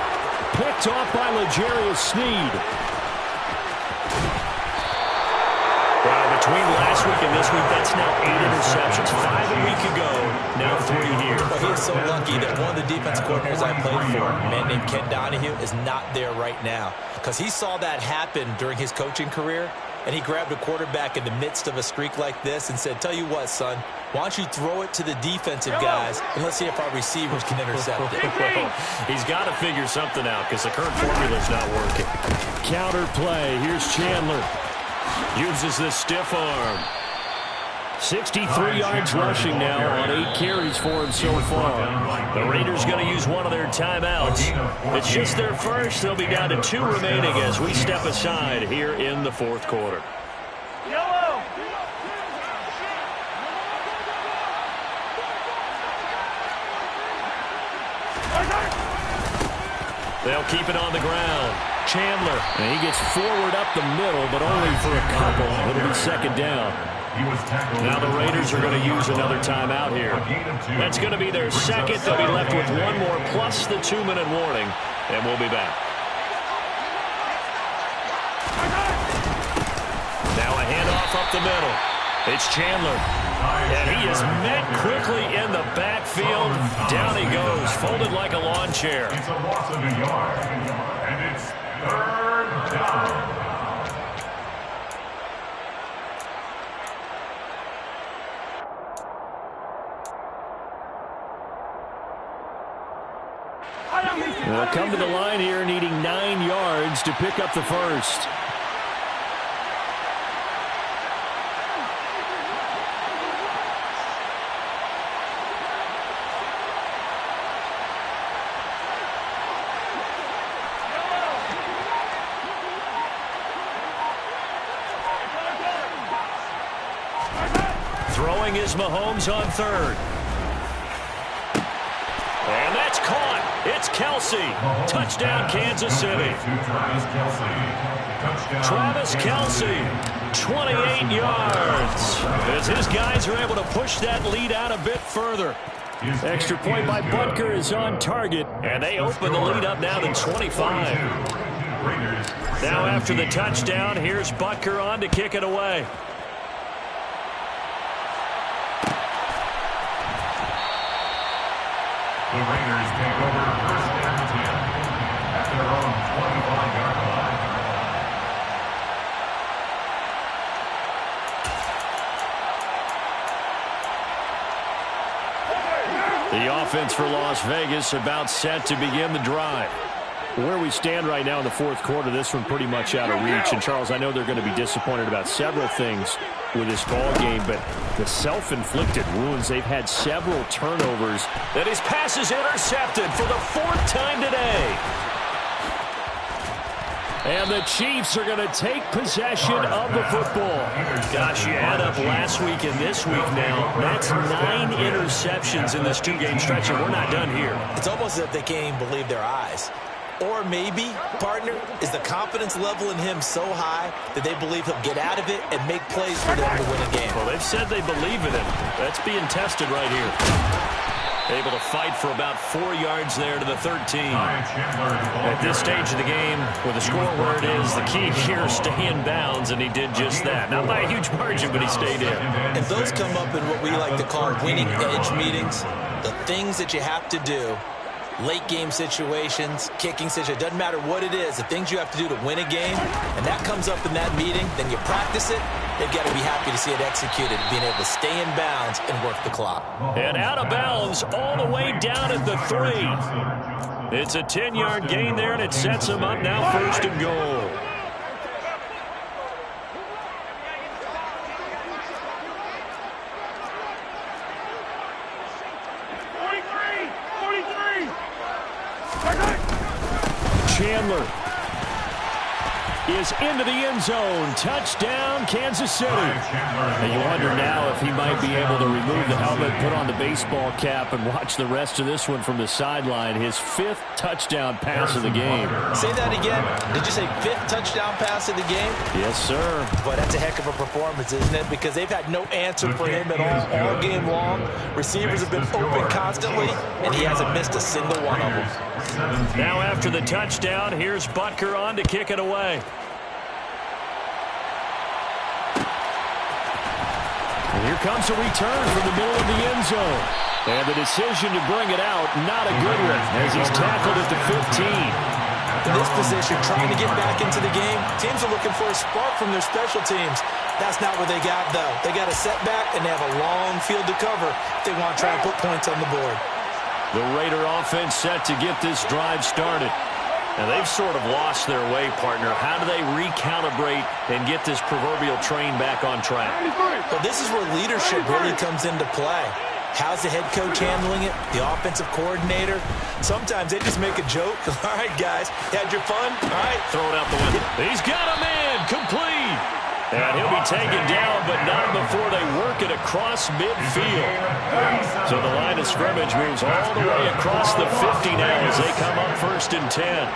Picked off by L'Jarius Sneed. Well, between last week and this week, that's now 8 interceptions. 5 a week ago, now 3 here. Well, he is so lucky that one of the defense coordinators I played for, a man named Ken Donahue, is not there right now. Because he saw that happen during his coaching career, and he grabbed a quarterback in the midst of a streak like this and said, tell you what, son, why don't you throw it to the defensive guys, and let's see if our receivers can intercept it. He's got to figure something out because the current formula's not working. Counter play. Here's Chandler. Uses the stiff arm. 63 yards rushing now on 8 carries for him so far. The Raiders going to use one of their timeouts. It's just their first. They'll be down to 2 remaining as we step aside here in the fourth quarter. They'll keep it on the ground. Chandler, and he gets forward up the middle, but only for a couple. It'll be second down. Now the Raiders are going to use another timeout here. That's going to be their second. They'll be left with one more plus the 2-minute warning, and we'll be back. Now a handoff up the middle. It's Chandler. And he is met quickly in the backfield. Down he goes, folded like a lawn chair. It's a loss of a yard, and it's third down. They'll come to the line here needing 9 yards to pick up the first. Throwing is Mahomes on third. And that's caught. It's Kelce. Touchdown, Kansas City. Travis Kelce, 28 yards. As his guys are able to push that lead out a bit further. Extra point by Butker is on target, and they open the lead up now to 25. Now after the touchdown, here's Butker on to kick it away. The Raiders take over first and 10 at their own 25-yard line. The offense for Las Vegas about set to begin the drive. Where we stand right now in the fourth quarter, this one pretty much out of reach. And, Charles, I know they're going to be disappointed about several things with this ball game, but the self-inflicted wounds, they've had several turnovers. That his pass is intercepted for the 4th time today. And the Chiefs are going to take possession of the football. Gosh, you add up last week and this week now. That's 9 interceptions in this 2-game stretch, and we're not done here. It's almost as if they can't even believe their eyes. Or maybe, partner, is the confidence level in him so high that they believe he'll get out of it and make plays for them to win a game. Well, they've said they believe in him. That's being tested right here. Able to fight for about 4 yards there to the 13. At this stage of the game, with the score where it is, the key here is stay in bounds, and he did just that. Not by a huge margin, but he stayed in. And those come up in what we like to call winning edge meetings. The things that you have to do. Late game situations, kicking situations, doesn't matter what it is, the things you have to do to win a game, and that comes up in that meeting, then you practice it, they've got to be happy to see it executed, being able to stay in bounds and work the clock. And out of bounds all the way down at the 3. It's a 10-yard gain there, and it sets them up now 1st and goal. Chandler. is into the end zone. Touchdown, Kansas City. And you wonder now if he might be able to remove the helmet, put on the baseball cap, and watch the rest of this one from the sideline. His 5th touchdown pass of the game. Say that again. Did you say 5th touchdown pass of the game? Yes, sir. But that's a heck of a performance, isn't it? Because they've had no answer for him at all game long. Receivers have been open constantly, and he hasn't missed a single one of them. Now after the touchdown, here's Butker on to kick it away. And here comes a return from the middle of the end zone. And the decision to bring it out, not a good one, as he's tackled at the 15. In this position, trying to get back into the game, teams are looking for a spark from their special teams. That's not what they got, though. They got a setback, and they have a long field to cover if they want to try and put points on the board. The Raider offense set to get this drive started. Now, they've sort of lost their way, partner. How do they recalibrate and get this proverbial train back on track? Well, this is where leadership really comes into play. How's the head coach handling it? The offensive coordinator? Sometimes they just make a joke. All right, guys, had your fun? All right, throw it out the window. He's got a man, complete. And he'll be taken down, but not before they work it across midfield. So the line of scrimmage moves all the way across the 50 now as they come up 1st and 10.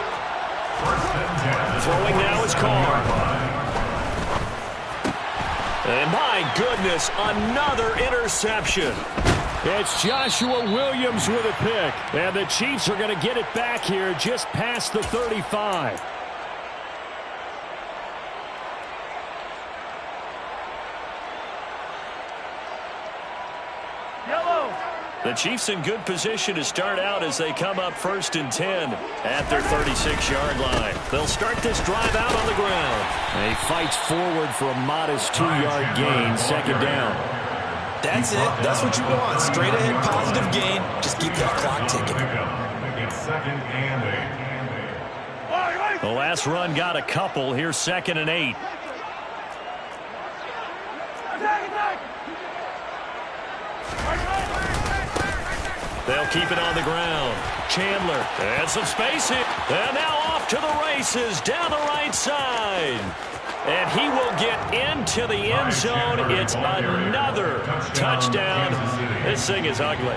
Throwing now is Carr. And my goodness, another interception. It's Joshua Williams with a pick. And the Chiefs are going to get it back here just past the 35. The Chiefs in good position to start out as they come up 1st and 10 at their 36-yard line. They'll start this drive out on the ground. And he fights forward for a modest 2-yard gain, 2nd down. That's it. That's what you want. Straight ahead, positive gain. Just keep that clock ticking. The last run got a couple. Here's 2nd and 8. They'll keep it on the ground. Chandler, and some space here. And now off to the races down the right side. And he will get into the end zone. It's another touchdown. This thing is ugly.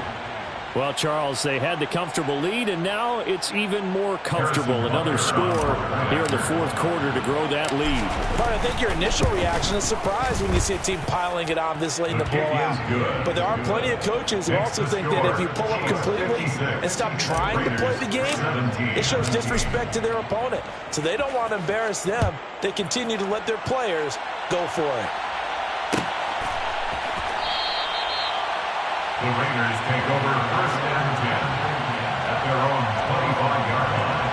Well, Charles, they had the comfortable lead, and now it's even more comfortable. Another score here in the 4th quarter to grow that lead. But I think your initial reaction is surprise when you see a team piling it on this late in the blowout. But there are plenty of coaches who also think that if you pull up completely and stop trying to play the game, it shows disrespect to their opponent. So they don't want to embarrass them. They continue to let their players go for it. The Raiders take over 1st and 10 at their own 25-yard line.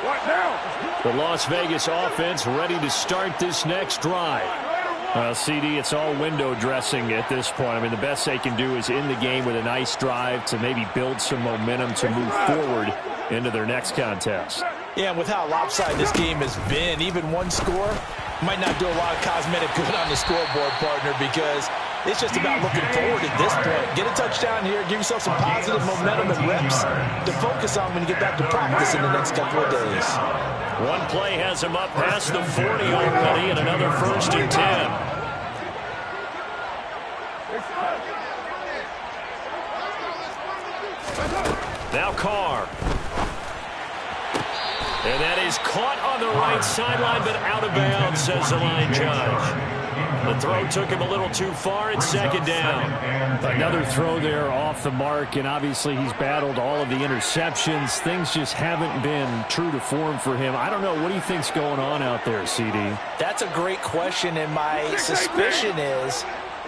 What now? The Las Vegas offense ready to start this next drive. CD, it's all window dressing at this point. I mean, the best they can do is end the game with a nice drive to maybe build some momentum to move forward into their next contest. Yeah, and with how lopsided this game has been, even one score might not do a lot of cosmetic good on the scoreboard, partner, because it's just about looking forward at this point. Get a touchdown here, give yourself some positive momentum and reps to focus on when you get back to practice in the next couple of days. One play has him up past the 40 already, and another 1st and 10. Now Carr. And that is caught on the right sideline, but out of bounds, says the line judge. The throw took him a little too far. It's 2nd down. Another throw there off the mark, and obviously he's battled all of the interceptions. Things just haven't been true to form for him. I don't know. What do you think's going on out there, CD? That's a great question, and my suspicion is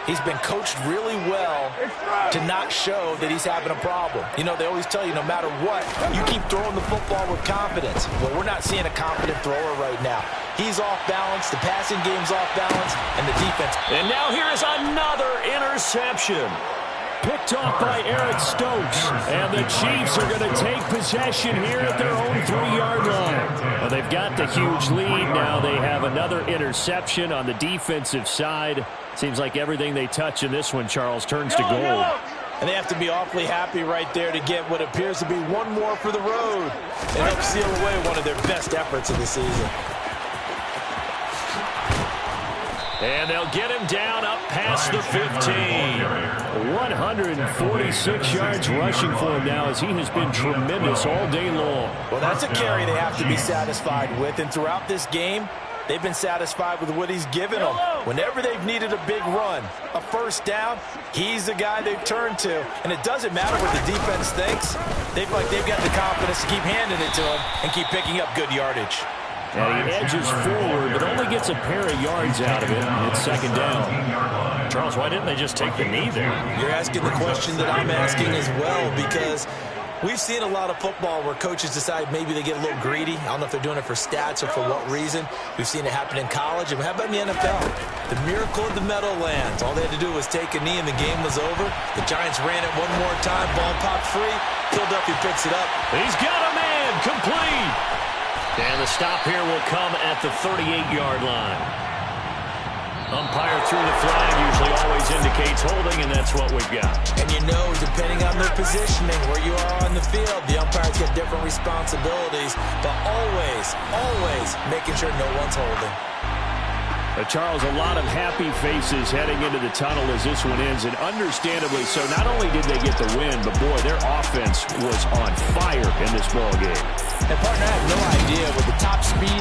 he's been coached really well to not show that he's having a problem. You know, they always tell you no matter what, you keep throwing the football with confidence. Well, we're not seeing a confident thrower right now. He's off balance, the passing game's off balance, and the defense. And now here is another interception. Picked off by Eric Stokes. And the Chiefs are going to take possession here at their own 3-yard line. Well, they've got the huge lead. Now they have another interception on the defensive side. Seems like everything they touch in this one, Charles, turns to gold. And they have to be awfully happy right there to get what appears to be one more for the road and help seal away one of their best efforts of the season. And they'll get him down up past the 15. 146 yards rushing for him now as he has been tremendous all day long. Well, that's a carry they have to be satisfied with. And throughout this game, they've been satisfied with what he's given them. Whenever they've needed a big run, a first down, he's the guy they've turned to. And it doesn't matter what the defense thinks. They've got the confidence to keep handing it to him and keep picking up good yardage. And he edges forward, but only gets a pair of yards out of it. It's second down. Charles, why didn't they just take the knee there? You're asking the question that I'm asking as well, because we've seen a lot of football where coaches decide maybe they get a little greedy. I don't know if they're doing it for stats or for what reason. We've seen it happen in college. And how about in the NFL? The miracle of the Meadowlands. All they had to do was take a knee and the game was over. The Giants ran it one more time. Ball popped free. Philadelphia picks it up. He's got a man. Complete. And the stop here will come at the 38-yard line. Umpire threw the flag, usually always indicates holding, and that's what we've got. And you know, depending on their positioning, where you are on the field, the umpires get different responsibilities, but always making sure no one's holding. Charles, a lot of happy faces heading into the tunnel as this one ends, and understandably so. Not only did they get the win, but boy, their offense was on fire in this ball game. And partner, I have no idea with the top speed